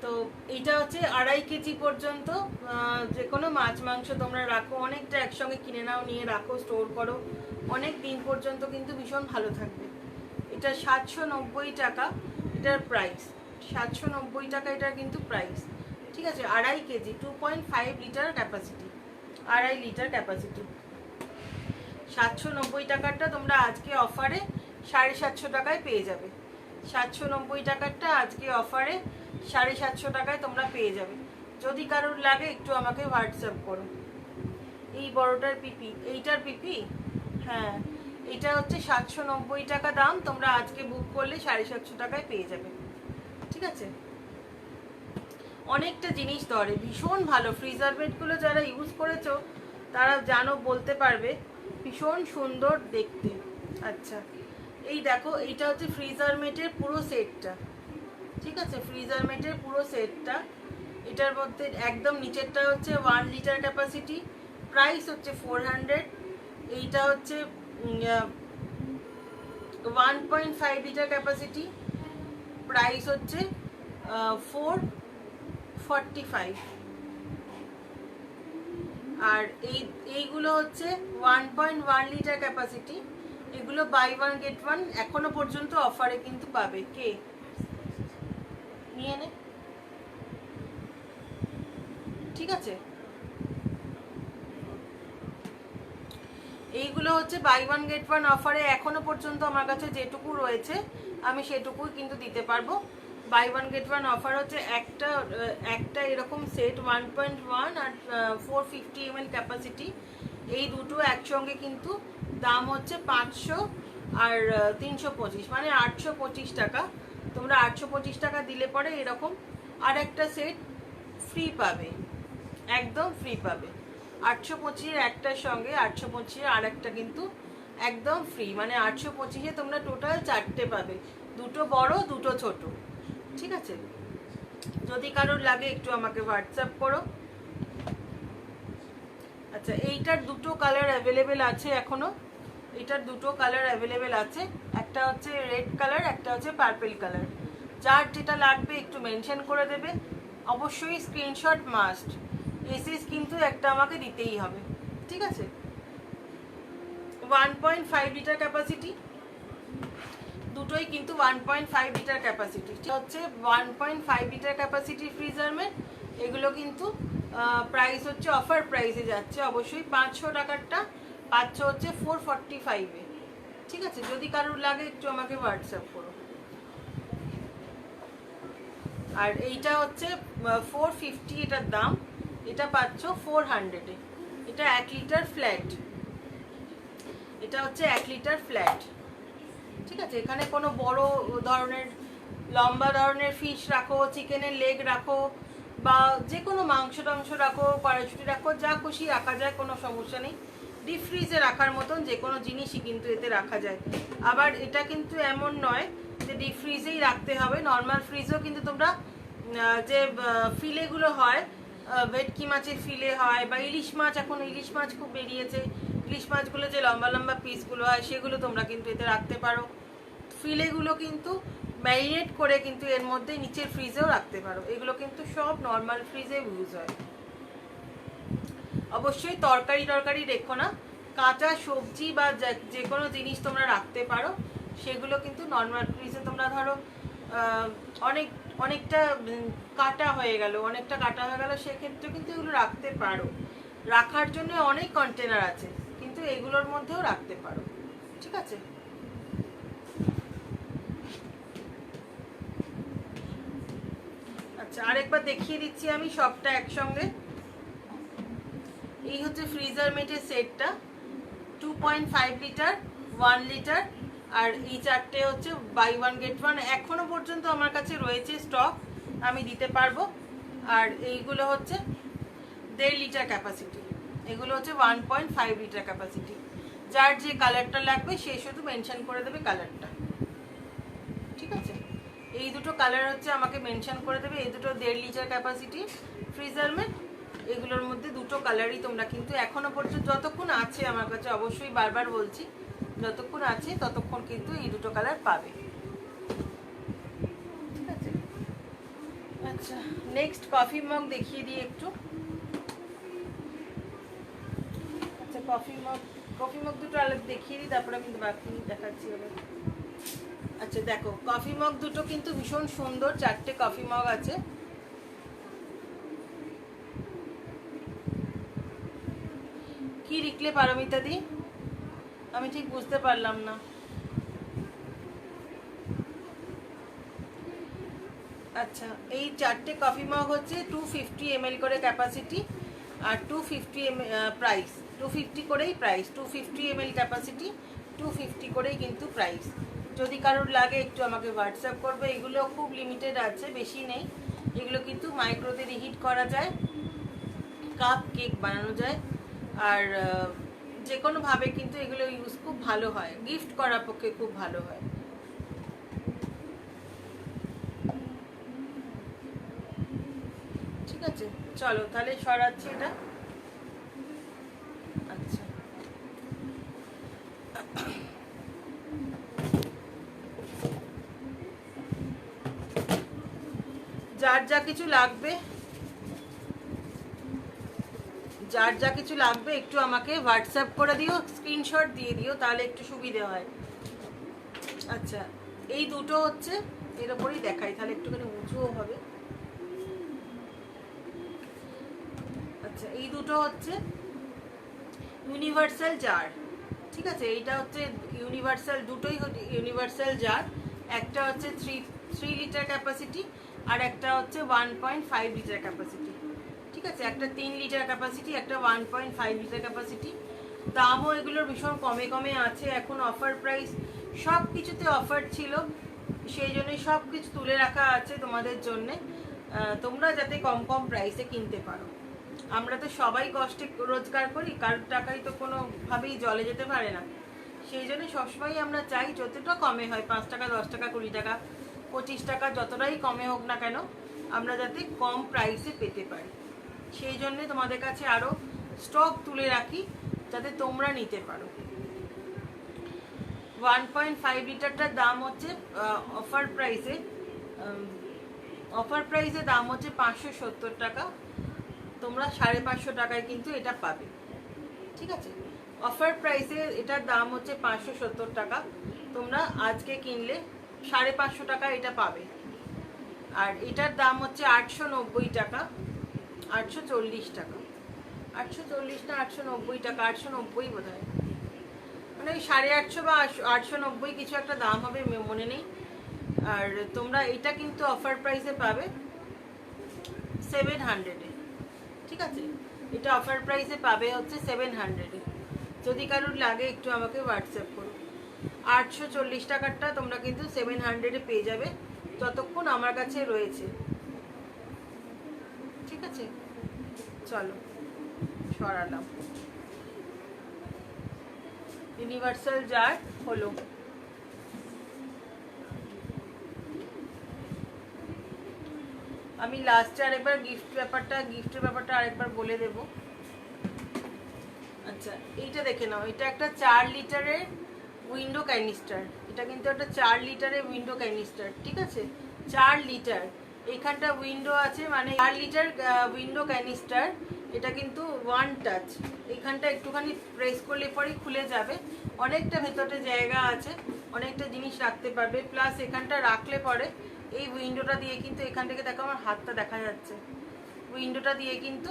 S1: তো এইটা হচ্ছে 2.5 কেজি পর্যন্ত যে কোনো মাছ মাংস তোমরা রাখো, অনেকটা একসঙ্গে কিনে নাও, নিয়ে রাখো, স্টোর করো, অনেক দিন পর্যন্ত কিন্তু ভীষণ ভালো থাকবে। এটা 790 টাকা এটার প্রাইস। 790 টাকা এটার কিন্তু প্রাইস, ঠিক আছে। 2.5 KG, 2.5 litre capacity, 2.5 litre capacity. 790 টাকারটা তোমরা আজকে অফারে 750 টাকায় পেয়ে যাবে। 790 টাকারটা আজকে অফারে 750 টাকায় তোমরা পেয়ে যাবে। যদি কারোর লাগে একটু আমাকে হোয়াটসঅ্যাপ করো। এই বড়টার পিপি, এইটার পিপি, হ্যাঁ, এটা হচ্ছে 790 টাকা দাম। তোমরা আজকে বুক করলে 750 টাকায় পেয়ে যাবে, ঠিক আছে। অনেকটা জিনিস ধরে, ভীষণ ভালো। ফ্রিজার বেডগুলো যারা ইউজ করেছো তারা জানো, বলতে পারবে ভীষণ সুন্দর দেখতে। আচ্ছা, এই দেখো, এইটা হচ্ছে ফ্রিজার মেটের পুরো সেটটা, ঠিক আছে। ফ্রিজার মেটের পুরো সেটটা, এটার মধ্যে একদম নিচেরটা হচ্ছে 1 লিটার ক্যাপাসিটি, প্রাইস হচ্ছে 400। এইটা হচ্ছে 1.5 লিটার ক্যাপাসিটি, প্রাইস হচ্ছে 445। আর এইগুলো হচ্ছে 1.1 লিটার ক্যাপাসিটি, এগুলো বাই ওয়ান গেট ওয়ান এখনো পর্যন্ত অফারে কিন্তু পাবে। কে নিয়ে নে, ঠিক আছে। এইগুলো হচ্ছে বাই ওয়ান গেট ওয়ান অফারে এখনো পর্যন্ত আমার কাছে যেটুকু রয়েছে আমি সেটুকুই কিন্তু দিতে পারবো। Buy one get one offer হচ্ছে একটা এরকম সেট 1.1 আর 450 ml ক্যাপাসিটি, এই দুটো একসঙ্গে কিন্তু দাম হচ্ছে 500 আর 325, মানে 825 টাকা। তোমরা 825 টাকা দিলে পরে এরকম আর একটা সেট ফ্রি পাবে, একদম ফ্রি পাবে। 825 একটার সঙ্গে 825 আর একটা কিন্তু একদম ফ্রি, মানে 825-এ তোমরা টোটাল 4টে পাবে, দুটো বড় দুটো ছোট, ঠিক আছে। যদি কারোর লাগে একটু আমাকে হোয়াটসঅ্যাপ করো। আচ্ছা, এইটার দুটো কালার অ্যাভেলেবেল আছে এখনো। এটার দুটো কালার অ্যাভেলেবেল আছে, একটা হচ্ছে রেড কালার, একটা হচ্ছে পার্পেল কালার। যার যেটা লাগবে একটু মেনশন করে দেবে, অবশ্যই স্ক্রিনশট মাস্ট, এসএস কিন্তু একটা আমাকে দিতেই হবে, ঠিক আছে। 1.5 লিটার ক্যাপাসিটি, দুটোই কিন্তু 1.5 লিটার ক্যাপাসিটি হচ্ছে। 1.5 লিটার ক্যাপাসিটি ফ্রিজার এগুলো কিন্তু প্রাইস হচ্ছে অফার প্রাইসে যাচ্ছে, অবশ্যই 500 টাকারটা পাচ্ছ হচ্ছে 445-এ, ঠিক আছে। যদি কারোর লাগে একটু আমাকে হোয়াটসঅ্যাপ করো। আর এইটা হচ্ছে 450 এটার দাম, এটা পাচ্ছ 400-এ। এটা 1 লিটার ফ্ল্যাট, এটা হচ্ছে 1 লিটার ফ্ল্যাট, ঠিক আছে। এখানে কোনো বড় ধরনের লম্বা ধরনের ফিশ রাখো, চিকেনের লেগ রাখো, বা যে কোনো মাংস টাংস রাখো, কড়াইশুঁটি রাখো, যা খুশি রাখা যায়, কোনো সমস্যা নেই। ডিপ ফ্রিজে রাখার মতন যে কোনো জিনিসই কিন্তু এতে রাখা যায়। আবার এটা কিন্তু এমন নয় যে ডিপ ফ্রিজেই রাখতে হবে, নর্মাল ফ্রিজেও কিন্তু তোমরা যে ফিলেগুলো হয়, ভেটকি মাছের ফিলে হয়, বা ইলিশ মাছ, এখন ইলিশ মাছ খুব বেরিয়েছে, ইলিশ মাছগুলো যে লম্বা লম্বা পিসগুলো হয় সেগুলো তোমরা কিন্তু এতে রাখতে পারো। ফিলেগুলো কিন্তু ম্যারিনেট করে কিন্তু এর মধ্যে নিচের ফ্রিজেও রাখতে পারো, এগুলো কিন্তু সব নর্মাল ফ্রিজে ইউজ হয়। অবশ্যই তরকারি রেখো না, কাঁচা সবজি বা যে কোনো জিনিস তোমরা রাখতে পারো, সেগুলো কিন্তু নর্মাল ফ্রিজে তোমরা ধরো অনেকটা কাটা হয়ে গেল, সেক্ষেত্রে কিন্তু এগুলো রাখতে পারো। রাখার জন্য অনেক কন্টেনার আছে, কিন্তু এগুলোর মধ্যেও রাখতে পারো, ঠিক আছে। আচ্ছা, আরেকবার দেখিয়ে দিচ্ছি আমি সবটা একসঙ্গে। এই হচ্ছে ফ্রিজার মেটের সেটটা, 2.5 লিটার, 1 লিটার, আর এই চারটে হচ্ছে বাই 1 গেট 1। এখনো পর্যন্ত আমার কাছে রয়েছে স্টক, আমি দিতে পারবো। আর এইগুলো হচ্ছে 1.5 লিটার ক্যাপাসিটি, এগুলো হচ্ছে 1.5 লিটার ক্যাপাসিটি। যার যে কালারটা লাগবে সে শুধু মেনশন করে দেবে কালারটা, ঠিক আছে। এই দুটো কালার হচ্ছে আমাকে মেনশন করে দেবে, এই দুটো 1.5 লিটার ক্যাপাসিটি ফ্রিজার মেট। এগুলোর মধ্যে দুটো কালারই তোমরা কিন্তু এখনো পর্যন্ত যতক্ষণ আছে আমার কাছে, অবশ্যই বারবার বলছি, যতক্ষণ আছে ততক্ষণ কিন্তু এই দুটো কালার পাবে, ঠিক আছে। আচ্ছা, নেক্সট কফি মগ দেখিয়ে দিই একটু। আচ্ছা, কফি মগ দুটো আলাদা দেখিয়ে দিই, তারপরে আমি বাকি দেখাচ্ছি হবে। আচ্ছা দেখো, কফি মগ দুটো কিন্তু ভীষণ সুন্দর, 4টে কফি মগ আছে। কি লিখলে পারমিতা দি, আমি ঠিক বুঝতে পারলাম না। আচ্ছা, এই 4টে কফি মগ হচ্ছে 250 ml করে ক্যাপাসিটি, আর 250 প্রাইস, 250 করেই প্রাইস, 250 ml ক্যাপাসিটি, 250 করেই কিন্তু প্রাইস। যদি কারোর লাগে একটু আমাকে হোয়াটসঅ্যাপ করবে। এগুলো খুব লিমিটেড আছে, বেশি নেই। এগুলো কিন্তু মাইক্রোতে রিহিট করা যায়, কাপ কেক বানানো যায়, আর যে কোনোভাবে কিন্তু এগুলো ইউজ খুব ভালো হয়, গিফট করার পক্ষে খুব ভালো হয়, ঠিক আছে। চলো তাহলে সরাচ্ছি এটা। আচ্ছা, যার যা কিছু লাগবে একটু আমাকে হোয়াটসঅ্যাপ করে দিও, স্ক্রিনশট দিয়ে দিও, তাহলে একটু সুবিধে হয়। আচ্ছা, এই দুটো হচ্ছে, এর ওপরেই দেখাই, তাহলে একটুখানি উঁচুও হবে। আচ্ছা, এই দুটো হচ্ছে ইউনিভার্সাল জার, ঠিক আছে। এইটা হচ্ছে ইউনিভার্সাল, দুটোই ইউনিভার্সাল জার। একটা হচ্ছে 3 লিটার ক্যাপাসিটি, আর একটা হচ্ছে 1.5 লিটার ক্যাপাসিটি, ঠিক আছে। একটা 3 লিটার ক্যাপাসিটি, একটা 1.5 লিটার ক্যাপাসিটি। দামও এগুলোর ভীষণ কমে আছে, এখন অফার প্রাইস, সব কিছুতে অফার ছিল, সেই জন্যই সব কিছু তুলে রাখা আছে তোমাদের জন্যে, তোমরা যাতে কম প্রাইসে কিনতে পারো। আমরা তো সবাই কষ্টে রোজগার করি, কারোর টাকাই তো কোনোভাবেই জলে যেতে পারে না, সেই জন্য সবসময় আমরা চাই যতটা কমে হয়, 5 টাকা, 10 টাকা, 20 টাকা, 25 টাকা, যতটাই কমে হোক না কেন, আমরা যাতে কম প্রাইসে পেতে পারি। সেই জন্যে তোমাদের কাছে আরও স্টক তুলে রাখি, যাতে তোমরা নিতে পারো। 1.5 লিটারটার দাম হচ্ছে অফার প্রাইসে দাম হচ্ছে 570 টাকা। তোমরা 550 টাকায় কিন্তু এটা পাবে, ঠিক আছে। অফার প্রাইসে এটার দাম হচ্ছে 570 টাকা। তোমরা আজকে কিনলে 550 টাকা এটা পাবে। আর এটার দাম হচ্ছে 890 টাকা, 840 টাকা, 840 না 890 টাকা, 890 বোধ হয়, মানে ওই 850 বা 890 কিছু একটা দাম হবে, মনে নেই। আর তোমরা এটা কিন্তু অফার প্রাইসে পাবে 700-এ, ঠিক আছে। এটা অফার প্রাইসে পাবে হচ্ছে 700-এ। যদি কারোর লাগে একটু আমাকে হোয়াটসঅ্যাপ করো। 840 টাকারটা তোমরা কিন্তু 700-এ পেয়ে যাবে, যতক্ষণ আমার কাছে রয়েছে, ঠিক আছে। চলো সরালাম। ইউনিভার্সাল জার হলো। আমি লাস্টে আরেকবার গিফটের ব্যাপারটা আরেকবার বলে দেব। আচ্ছা, এইটা দেখে নাও, এটা একটা 4 লিটারের উইন্ডো ক্যানিস্টার। এটা কিন্তু একটা 4 লিটারের উইন্ডো ক্যানিস্টার, ঠিক আছে। 4 লিটার, এখানটা উইন্ডো আছে, মানে 4 লিটার উইন্ডো ক্যানিস্টার। এটা কিন্তু ওয়ান টাচ, এখানটা একটুখানি প্রেস করলে পরেই খুলে যাবে। অনেকটা ভেতরে জায়গা আছে, অনেকটা জিনিস রাখতে পারবে। প্লাস এখানটা রাখলে পরে এই উইন্ডোটা দিয়ে কিন্তু, এখান থেকে দেখো আমার হাতটা দেখা যাচ্ছে, উইন্ডোটা দিয়ে কিন্তু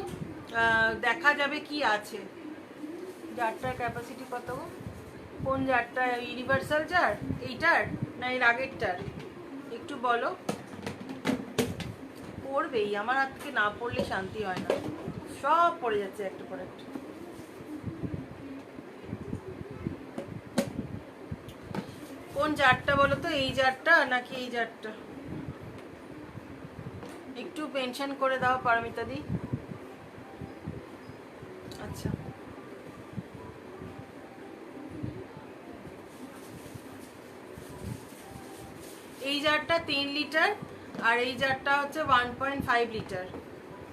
S1: দেখা যাবে কি আছে। জারটার ক্যাপাসিটি কত? কোন জারটা? ইউনিভার্সাল জার এইটার না এর আগেরটার? একটু বলো। পড়বেই, আমার হাত থেকে না পড়লে শান্তি হয় না, সব পড়ে যাচ্ছে একটা পর একটা। কোন জারটা বলো তো? এই জারটা নাকি এই জারটা? একটু মেনশন করে দাও পারমিতা দি। আচ্ছা, এই জারটা 3 লিটার আর এই জারটা হচ্ছে 1.5 লিটার,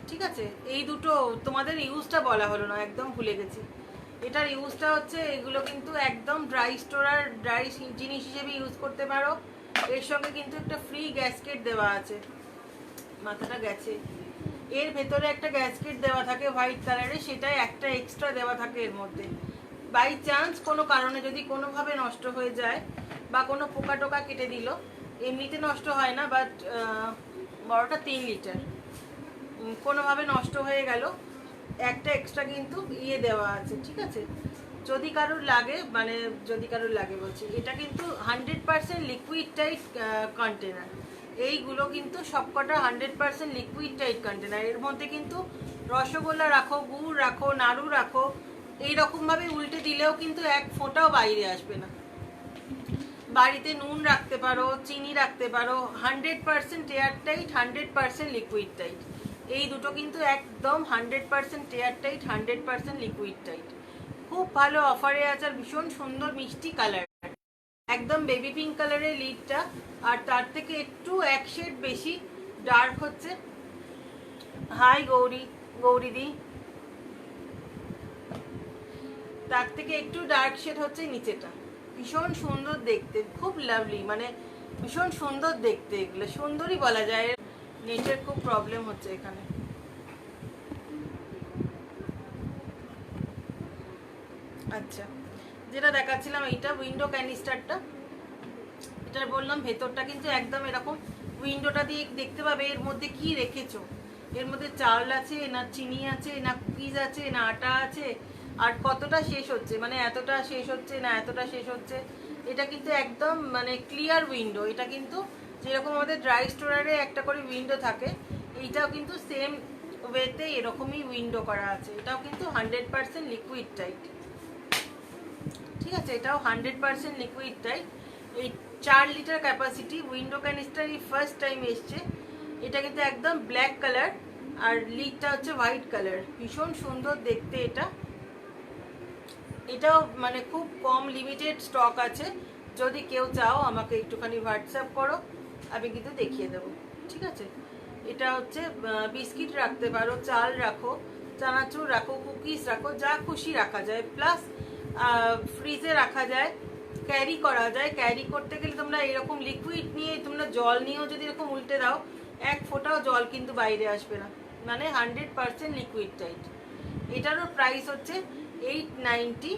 S1: ঠিক আছে। এই দুটো তোমাদের ইউজটা বলা হলো না, একদম ভুলে গেছি। এটার ইউজটা হচ্ছে, এগুলো কিন্তু একদম ড্রাই স্টোরার, ড্রাই জিনিস হিসেবে ইউজ করতে পারো। এর সঙ্গে কিন্তু একটা ফ্রি গ্যাসকেট দেওয়া আছে, মাথাটা গেছে। এর ভেতরে একটা গ্যাসকেট দেওয়া থাকে হোয়াইট কালারে, সেটাই একটা এক্সট্রা দেওয়া থাকে এর মধ্যে। বাই চান্স কোনো কারণে যদি কোনোভাবে নষ্ট হয়ে যায় বা কোনো পোকা টোকা কেটে দিল, এমনিতে নষ্ট হয় না, বাট বড়টা 3 লিটার কোনোভাবে নষ্ট হয়ে গেল, একটা এক্সট্রা কিন্তু দেওয়া আছে, ঠিক আছে। যদি কারোর লাগে, মানে যদি কারোর লাগে বলছি, এটা কিন্তু 100% লিকুইড টাইট কন্টেনার। এইগুলো কিন্তু সবকটা 100% লিকুইড টাইট কন্টেনার। এর মধ্যে কিন্তু রসগোল্লা রাখো, গুড় রাখো, নাড়ু রাখো, এইরকমভাবে উল্টে দিলেও কিন্তু এক ফোঁটাও বাইরে আসবে না। বাড়িতে নুন রাখতে পারো, চিনি রাখতে পারো, 100% এয়ার টাইট, 100% লিকুইড টাইট। এই দুটো কিন্তু একদম 100% এয়ার টাইট, 100% লিকুইড টাইট। খুব ভালো অফারে আছে, আর ভীষণ সুন্দর মিষ্টি কালার, একদম বেবি পিঙ্ক কালারের লিডটা। আর তার থেকে একটু এক শেড বেশি ডার্ক হচ্ছে। হাই গৌরীদি, তার থেকে একটু ডার্ক শেড হচ্ছে নিচেটা। ভীষণ সুন্দর দেখতে, খুব লাভলি, মানে ভীষণ সুন্দর দেখতে। এগুলো সুন্দরই বলা যায়, নেটের খুব প্রবলেম হচ্ছে এখানে। আচ্ছা, যেটা দেখাচ্ছিলাম, এইটা উইন্ডো ক্যানিস্টারটা। এটার বললাম ভেতরটা কিন্তু একদম এরকম, উইন্ডোটা দিয়ে দেখতে পাবে এর মধ্যে কি রেখেছো। এর মধ্যে চাল আছে না চিনি আছে না কুকিজ আছে না আটা আছে, আর কতটা শেষ হচ্ছে, মানে এতটা শেষ হচ্ছে না এতটা শেষ হচ্ছে। এটা কিন্তু একদম মানে ক্লিয়ার উইন্ডো। এটা কিন্তু যেরকম আমাদের ড্রাই স্টোরারে একটা করে উইন্ডো থাকে, এইটাও কিন্তু সেম ওয়েতে এরকমই উইন্ডো করা আছে। এটাও কিন্তু 100% লিকুইড টাইট, ঠিক আছে। এটাও 100% লিকুইড টাইট। এই 4 লিটার ক্যাপাসিটি উইন্ডো ক্যানিস্টার এই ফার্স্ট টাইম এসছে। এটা কিন্তু একদম ব্ল্যাক কালার, আর লিডটা হচ্ছে হোয়াইট কালার। ভীষণ সুন্দর দেখতে এটা। এটাও মানে খুব কম লিমিটেড স্টক আছে। যদি কেউ চাও আমাকে একটুখানি হোয়াটসঅ্যাপ করো, আমি কিন্তু দেখিয়ে দেবো, ঠিক আছে। এটা হচ্ছে বিস্কিট রাখতে পারো, চাল রাখো, চানাচুর রাখো, কুকিজ রাখো, যা খুশি রাখা যায়। প্লাস ফ্রিজে রাখা যায়, ক্যারি করা যায়। ক্যারি করতে গেলে তোমরা এরকম লিকুইড নিয়ে, তোমরা জল নিয়েও যদি এরকম উল্টে দাও, এক ফোঁটাও জল কিন্তু বাইরে আসবে না, মানে 100% লিকুইড টাইট। এটারও প্রাইস হচ্ছে 890,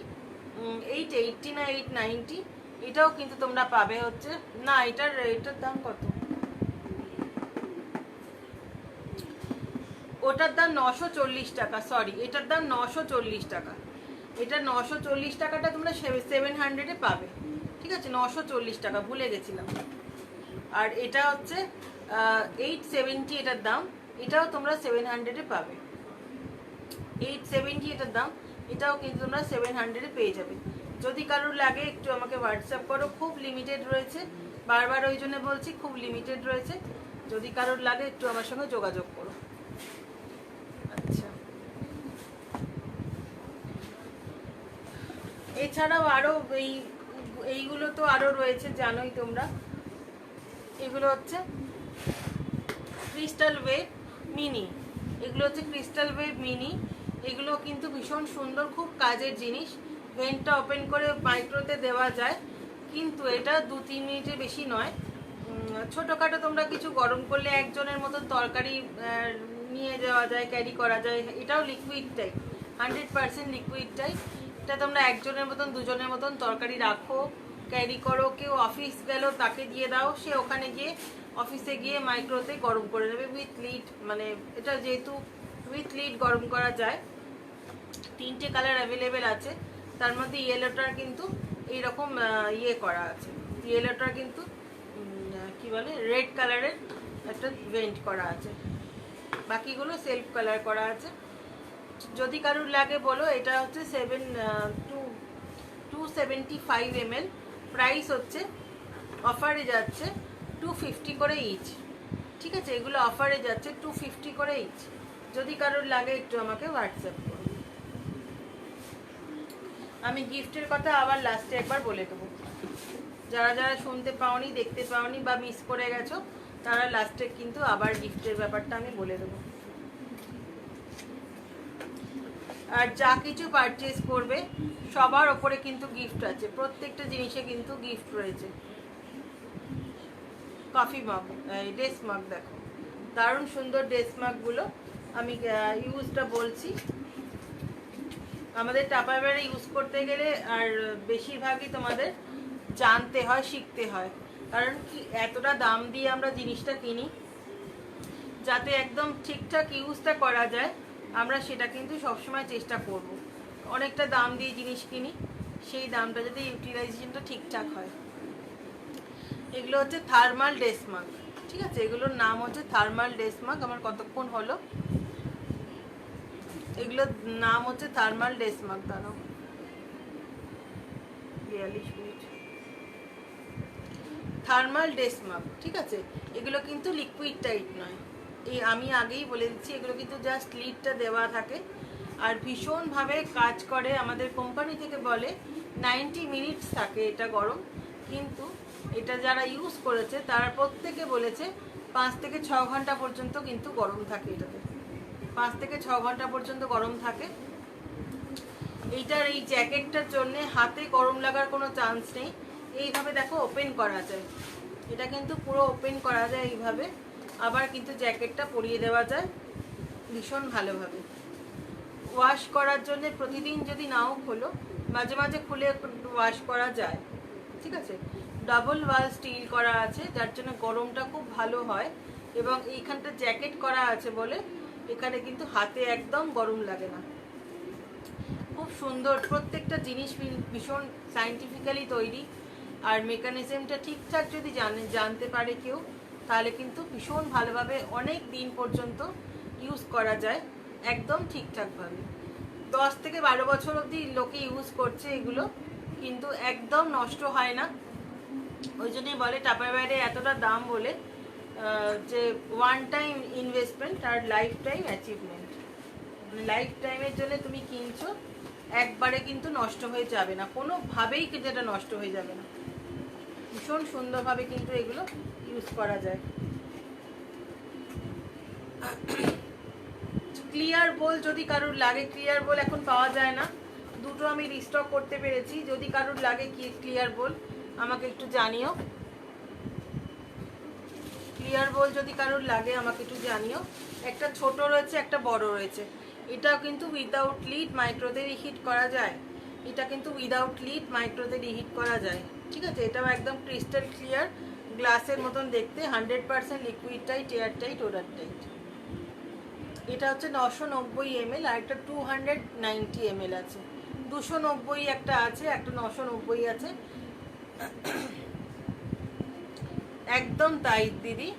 S1: 880 না 890। এটাও কিন্তু তোমরা পাবে হচ্ছে, না এটার দাম কত, ওটার দাম 940 টাকা, সরি এটার দাম 940 টাকা। এটা 940 টাকাটা তোমরা 700-এ পাবে, ঠিক আছে, 940 টাকা, ভুলে গেছিলাম। আর এটা হচ্ছে 870 এটার দাম, এটাও তোমরা 700-এ পাবে। 870 এটার দাম, এটাও কিন্তু তোমরা 700-এ পেয়ে যাবে। যদি কারোর লাগে একটু আমাকে হোয়াটসঅ্যাপ করো, খুব লিমিটেড রয়েছে, বারবার ওই জন্য বলছি খুব লিমিটেড রয়েছে। যদি কারোর লাগে একটু আমার সঙ্গে যোগাযোগ করো। আচ্ছা, এছাড়াও আরো এইগুলো তো আরো রয়েছে, জানোই তোমরা। এগুলো হচ্ছে ক্রিস্টাল ওয়েভ মিনি, এগুলো হচ্ছে ক্রিস্টাল ওয়েভ মিনি। এগুলো কিন্তু ভীষণ সুন্দর, খুব কাজের জিনিস। ভেন্টটা ওপেন করে মাইক্রোতে দেওয়া যায়, কিন্তু এটা 2-3 মিনিটের বেশি নয়। ছোটোখাটো তোমরা কিছু গরম করলে একজনের মতন তরকারি নিয়ে যাওয়া যায়, ক্যারি করা যায়। এটাও লিকুইড টাইপ, 100% লিকুইড টাইপ। এটা তোমরা একজনের মতন, দুজনের মতন তরকারি রাখো, ক্যারি করো। কেউ অফিস গেল, তাকে দিয়ে দাও, সে ওখানে গিয়ে অফিসে গিয়ে মাইক্রোতে গরম করে নেবে উইথ লিড। মানে এটা যেহেতু উইথ লিড গরম করা যায়। 3টে কালার অ্যাভেলেবেল আছে, তার মধ্যে ইয়েলোটার কিন্তু এইরকম ইয়ে করা আছে, ইয়েলোটার কিন্তু কি বলে রেড কালারের একটা ভেন্ট করা আছে, বাকিগুলো সেলফ কালার করা আছে। যদি কারুর লাগে বলো। এটা হচ্ছে 275 ml, প্রাইস হচ্ছে অফারে যাচ্ছে 250 করে ইচ, ঠিক আছে। এগুলো অফারে যাচ্ছে 250 করে ইচ। যদি কারোর লাগে একটু আমাকে হোয়াটসঅ্যাপ করো। আমি গিফটের কথা আবার লাস্টে একবার বলে দেবো, যারা যারা শুনতে পাওনি, দেখতে পাওনি বা মিস করে গেছো, তারা লাস্টে কিন্তু আবার গিফটের ব্যাপারটা আমি বলে দেবো। আর যা কিছু পারচেজ করবে সবার ওপরে কিন্তু গিফট আছে, প্রত্যেকটা জিনিসে কিন্তু গিফট রয়েছে। কফি মাগ, ডেস্ক মাগ দেখো, দারুণ সুন্দর ডেস্ক মাগগুলো। আমি ইউজটা বলছি। আমাদের টাপারওয়্যারে ইউজ করতে গেলে আর বেশিরভাগই তোমাদের জানতে হয়, শিখতে হয়। কারণ কি, এতটা দাম দিয়ে আমরা জিনিসটা কিনি, যাতে একদম ঠিকঠাক ইউজটা করা যায়, আমরা সেটা কিন্তু সবসময় চেষ্টা করব। অনেকটা দাম দিয়ে জিনিস কিনি, সেই দামটা যাতে ইউটিলাইজেশনটা ঠিকঠাক হয়। এগুলো হচ্ছে থার্মাল ডেস্ক মাগ, ঠিক আছে। এগুলোর নাম হচ্ছে থার্মাল ডেস্ক মাগ। আমার কতক্ষণ হলো, এগুলোর নাম হচ্ছে থার্মাল ডেস্ক মাগ। দাঁড়াও, 42 মিনিট। থার্মাল ডেস্ক মাগ, ঠিক আছে। এগুলো কিন্তু লিকুইড টাইপ নয়, এই আমি আগেই বলে দিচ্ছি, এগুলো কিন্তু জাস্ট লিডটা দেওয়া থাকে আর ভীষণভাবে কাজ করে। আমাদের কোম্পানি থেকে বলে 90 মিনিটস থাকে এটা গরম, কিন্তু এটা যারা ইউজ করেছে তারা প্রত্যেকে বলেছে 5 থেকে 6 ঘন্টা পর্যন্ত কিন্তু গরম থাকে। এটাতে 5 থেকে 6 ঘন্টা পর্যন্ত গরম থাকে। এইটার এই জ্যাকেটটার জন্য হাতে গরম লাগার কোনো চান্স নেই। এইভাবে দেখো ওপেন করা যায়, এটা কিন্তু পুরো ওপেন করা যায় এইভাবে। আবার কিন্তু জ্যাকেটটা পরিয়ে দেওয়া যায় ভীষণ ভালোভাবে। ওয়াশ করার জন্য প্রতিদিন যদি নাও খোলো, মাঝে মাঝে খুলে ওয়াশ করা যায়, ঠিক আছে। ডাবল ওয়াল স্টিল করা আছে, যার জন্য গরমটা খুব ভালো হয়। এবং এইখানটা জ্যাকেট করা আছে বলে এখানে কিন্তু হাতে একদম গরম লাগে না। খুব সুন্দর, প্রত্যেকটা জিনিস ভীষণ সায়েন্টিফিক্যালি তৈরি। আর মেকানিজমটা ঠিকঠাক যদি জানতে পারে কেউ, তাহলে কিন্তু ভীষণ ভালোভাবে অনেক দিন পর্যন্ত ইউজ করা যায়, একদম ঠিকঠাকভাবে। 10 থেকে 12 বছর অবধি লোকে ইউজ করছে এগুলো, কিন্তু একদম নষ্ট হয় না। ওই জন্যই বলে টাপারওয়্যারে এতটা দাম বলে, যে ওয়ান টাইম ইনভেস্টমেন্ট আর লাইফ টাইম অ্যাচিভমেন্ট। মানে লাইফ টাইমের জন্য তুমি কিনছো, একবারে কিন্তু নষ্ট হয়ে যাবে না, কোনোভাবেই কিন্তু এটা নষ্ট হয়ে যাবে না। ভীষণ সুন্দরভাবে কিন্তু এগুলো ইউজ করা যায়। ক্লিয়ার বোল যদি কারোর লাগে, ক্লিয়ার বোল এখন পাওয়া যায় না, দুটো আমি রিস্টক করতে পেরেছি। যদি কারোর লাগে ক্লিয়ার বোল আমাকে একটু জানিও, ক্লিয়ার বোল যদি কারোর লাগে আমাকে একটু জানিও। একটা ছোট রয়েছে, একটা বড় রয়েছে। এটাও কিন্তু উইদাউট লিড মাইক্রোতে রিহিট করা যায়, এটা কিন্তু উইদাউট লিড মাইক্রোতে রিহিট করা যায়। ঠিক আছে, এটাও একদম ক্রিস্টাল ক্লিয়ার গ্লাসের মতন দেখতে, 100% liquid tight, air tight, order tight. এটা হচ্ছে 990 ml, আর একটা 290 ml আছে। 290 একটা আছে, একটা 990 আছে। একদম তাই দিদি,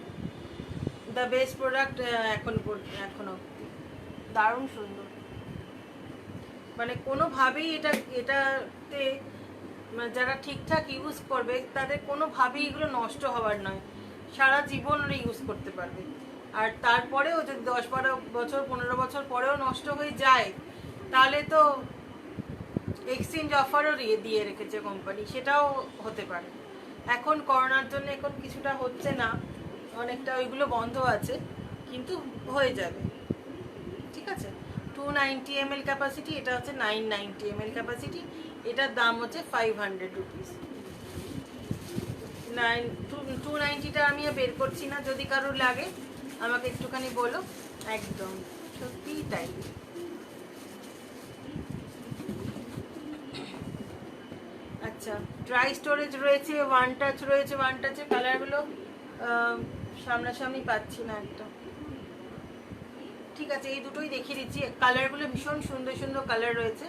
S1: দ্য বেস্ট প্রোডাক্ট এখনো দারুণ সুন্দর। মানে কোনোভাবেই এটাতে যারা ঠিকঠাক ইউজ করবে তাদের কোনোভাবেই এগুলো নষ্ট হওয়ার নয়, সারা জীবন ওরা ইউজ করতে পারবে। আর তারপরেও যদি 10-12 বছর 15 বছর পরেও নষ্ট হয়ে যায়, তাহলে তো এক্সচেঞ্জ অফারও দিয়ে রেখেছে কোম্পানি, সেটাও হতে পারে। এখন করোনার জন্য এখন কিছুটা হচ্ছে না, অনেকটা ওইগুলো বন্ধ আছে, কিন্তু হয়ে যাবে। ঠিক আছে, 290 ml ক্যাপাসিটি, এটা হচ্ছে 990 ml ক্যাপাসিটি। এটার দাম হচ্ছে 500 রুপিস। 290টা আমি বের করছি না, যদি কারোর লাগে আমাকে একটুখানি বলো। একদম সত্যি তাই। আচ্ছা, ড্রাই স্টোরেজ রয়েছে, ওয়ান টাচ রয়েছে। ওয়ান টাচের কালারগুলো সামনাসামনি পাচ্ছি না একটা। ঠিক আছে, এই দুটোই দেখিয়ে দিচ্ছি। কালারগুলো ভীষণ সুন্দর সুন্দর কালার রয়েছে।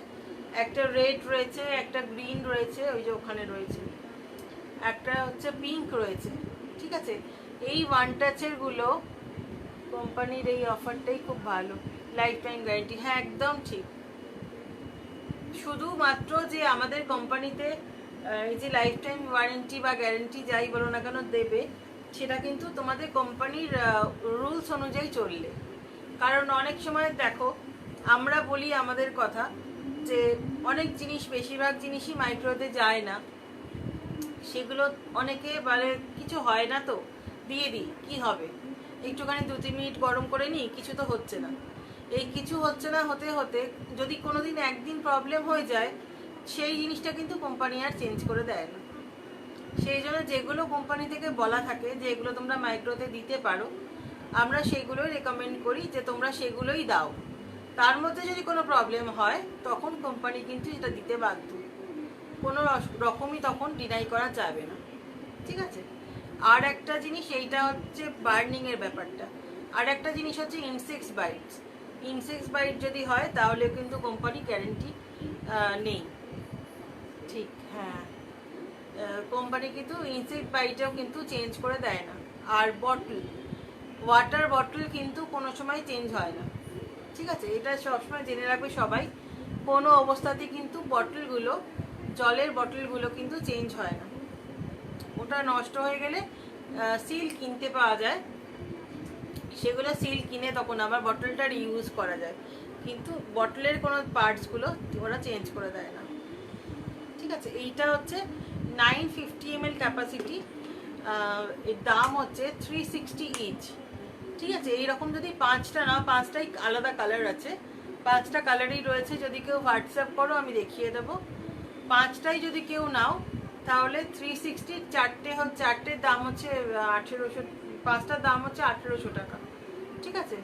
S1: একটা রেড রয়েছে, একটা গ্রিন রয়েছে, ওই যে ওখানে রয়েছে, একটা হচ্ছে পিঙ্ক রয়েছে। ঠিক আছে, এই ওয়ান টাচের গুলো কোম্পানির এই অফারটাই খুব ভালো, লাইফ টাইম গ্যারেন্টি। হ্যাঁ একদম ঠিক। শুধুমাত্র যে আমাদের কোম্পানিতে এই যে লাইফ টাইম ওয়ারেন্টি বা গ্যারেন্টি যাই বলো না কেন দেবে, সেটা কিন্তু তোমাদের কোম্পানির রুলস অনুযায়ী চললে। কারণ অনেক সময় দেখো, আমরা বলি আমাদের কথা যে অনেক জিনিস, বেশিরভাগ জিনিসই মাইক্রোতে যায় না, সেগুলো অনেকে বলে কিছু হয় না তো দিয়ে দিই, কি হবে, একটুখানি 2-3 মিনিট গরম করে নিই, কিছু তো হচ্ছে না। এই কিছু হচ্ছে না হতে হতে যদি কোনোদিন একদিন প্রবলেম হয়ে যায়, সেই জিনিসটা কিন্তু কোম্পানি আর চেঞ্জ করে দেয় না। সেই জন্য যেগুলো কোম্পানি থেকে বলা থাকে যে এগুলো তোমরা মাইক্রোতে দিতে পারো, আমরা সেগুলোই রেকমেন্ড করি যে তোমরা সেগুলোই দাও। তার মধ্যে যদি কোনো প্রবলেম হয় তখন কোম্পানি কিন্তু এটা দিতে বাধ্য, কোনো রকমই তখন ডিনাই করা যাবে না। ঠিক আছে, আর একটা জিনিস, এইটা হচ্ছে বার্নিংয়ের ব্যাপারটা। আর একটা জিনিস হচ্ছে ইনসেক্টস বাইটস। ইনসেক্টস বাইট যদি হয় তাহলে কিন্তু কোম্পানি গ্যারেন্টি নেই। ঠিক, হ্যাঁ, কোম্পানি কিন্তু ইনসেক্ট বাইটেও কিন্তু চেঞ্জ করে দেয় না। আর বটল, ওয়াটার বটল কিন্তু কোনো সময় চেঞ্জ হয় না। ঠিক আছে, এটা সবসময় জেনে রাখবে সবাই, কোনো অবস্থাতেই কিন্তু বটলগুলো, জলের বটলগুলো কিন্তু চেঞ্জ হয় না। ওটা নষ্ট হয়ে গেলে সিল কিনতে পাওয়া যায়, সেগুলো সিল কিনে তখন আবার বটলটা রিউজ করা যায়, কিন্তু বটলের কোনো পার্টসগুলো ওরা চেঞ্জ করে দেয় না। ঠিক আছে, এইটা হচ্ছে 950 ml ক্যাপাসিটি, এর দাম হচ্ছে 360 ইচ। ঠিক আছে, এইরকম যদি 5টা নাও, 5টাই আলাদা কালার আছে, 5টা কালারই রয়েছে। যদি কেউ হোয়াটসঅ্যাপ করো আমি দেখিয়ে দেবো। 5টাই যদি কেউ নাও তাহলে 360, চারটের দাম হচ্ছে 1800, 5টার দাম হচ্ছে 1800 টাকা। ঠিক আছে,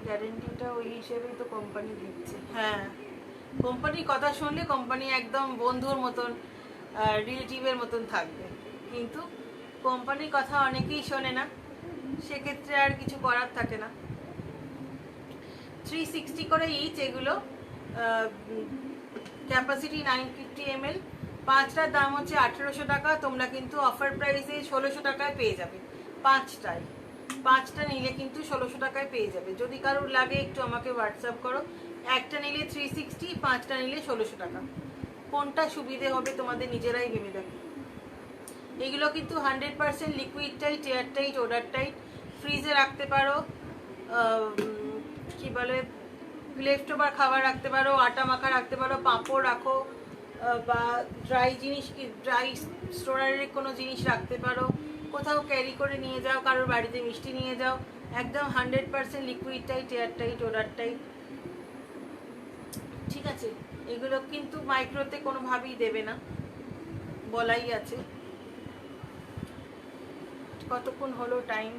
S1: গ্যারেন্টিটা ওই হিসেবেই তো কোম্পানি দিচ্ছে। হ্যাঁ, কোম্পানির কথা শুনলে কোম্পানি একদম বন্ধুর মতন, রিলেটিভের মতন থাকবে, কিন্তু কোম্পানির কথা অনেকেই শোনে না, সেক্ষেত্রে আর কিছু করার থাকে না। 360 করে ইচ এগুলো, ক্যাপাসিটি 950 ml। 5টার দাম হচ্ছে 1800 টাকা। তোমরা কিন্তু অফার প্রাইসে 1600 টাকায় পেয়ে যাবে। 5টা নিলে কিন্তু 1600 টাকায় পেয়ে যাবে। যদি কারোর লাগে একটু আমাকে হোয়াটসঅ্যাপ করো। একটা নিলে 360, 5টা নিলে 1600 টাকা। কোনটা সুবিধে হবে তোমাদের নিজেরাই ভেবে দেখো। এগুলো কিন্তু 100% liquid tight, air tight, order tight. ফ্রিজে রাখতে পারো, কি বলে, লেফট ওভার খাবার রাখতে পারো, আটা মাখা রাখতে পারো, পাঁপড় রাখো, বা ড্রাই জিনিস, ড্রাই স্টোরারের কোনো জিনিস রাখতে পারো, কোথাও ক্যারি করে নিয়ে যাও, কারোর বাড়িতে মিষ্টি নিয়ে যাও। একদম 100% liquid tight, air tight, order tight. ঠিক আছে, এগুলো কিন্তু মাইক্রোতে কোনোভাবেই দেবে না, বলাই আছে। কতক্ষণ হলো টাইম?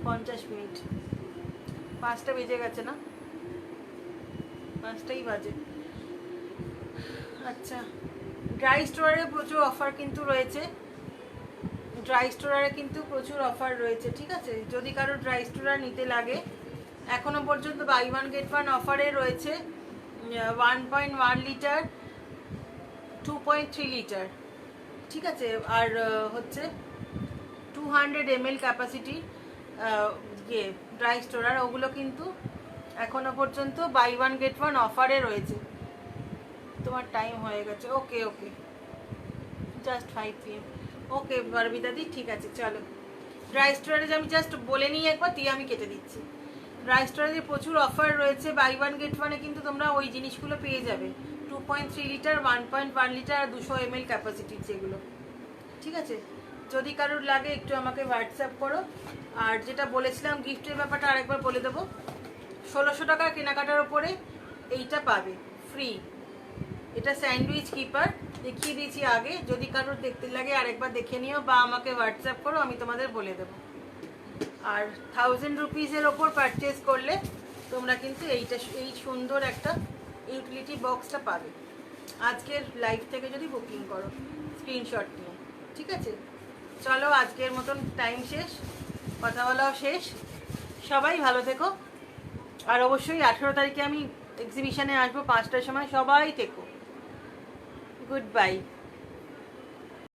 S1: 50 মিনিট। 5টা বেজে গেছে না? 5টাই বাজে। আচ্ছা, ড্রাই স্টোরারে প্রচুর অফার কিন্তু রয়েছে, ড্রাই স্টোরারে কিন্তু প্রচুর অফার রয়েছে, ঠিক আছে। যদি কারো ড্রাই স্টোরার নিতে লাগে, এখনো পর্যন্ত বাই ওয়ান গেট ওয়ান অফারে রয়েছে 1.1 লিটার, 2.3 লিটার, ঠিক আছে। আর হচ্ছে 200 ml ক্যাপাসিটি ইয়ে ড্রাই স্টোরার, ওগুলো কিন্তু এখনো পর্যন্ত বাই ওয়ান গেট ওয়ান অফারে রয়েছে। তোমার টাইম হয়ে গেছে, ওকে ওকে, জাস্ট 5 PM। ওকে বর্বিতাদি, ঠিক আছে, চলো। ড্রাই স্টোরেজ আমি জাস্ট বলে নিই একবার, দিয়ে আমি কেটে দিচ্ছি। ড্রাই স্টোরেজে প্রচুর অফার রয়েছে, বাই ওয়ান গেট ওয়ানে কিন্তু তোমরা ওই জিনিসগুলো পেয়ে যাবে, 2.3 লিটার, 1.1 লিটার আর 200 ml ক্যাপাসিটির যেগুলো, ঠিক আছে। যদি কারোর লাগে একটু আমাকে হোয়াটসঅ্যাপ করো। আর যেটা বলেছিলাম গিফটের ব্যাপারটা আরেকবার বলে দেবো, 1600 টাকার কেনাকাটার ওপরে এইটা পাবে ফ্রি। এটা স্যান্ডউইচ কিপার, দেখিয়ে দিয়েছি আগে, যদি কারোর দেখতে লাগে আরেকবার দেখে নিও বা আমাকে হোয়াটসঅ্যাপ করো, আমি তোমাদের বলে দেবো। আর 1000 রুপিসের ওপর পারচেস করলে তোমরা কিন্তু এই সুন্দর একটা ইউটিলিটি বক্সটা পাবে আজকের লাইভ থেকে যদি বুকিং করো স্ক্রিনশট নিয়ে, ঠিক আছে। চলো, আজকের মতন টাইম শেষ, কথা বলাও শেষ। সবাই ভালো থেকো, আর অবশ্যই 18 তারিখে আমি এক্সিবিশনে আসবো 5টার সময়, সবাই থেকো। Good bye.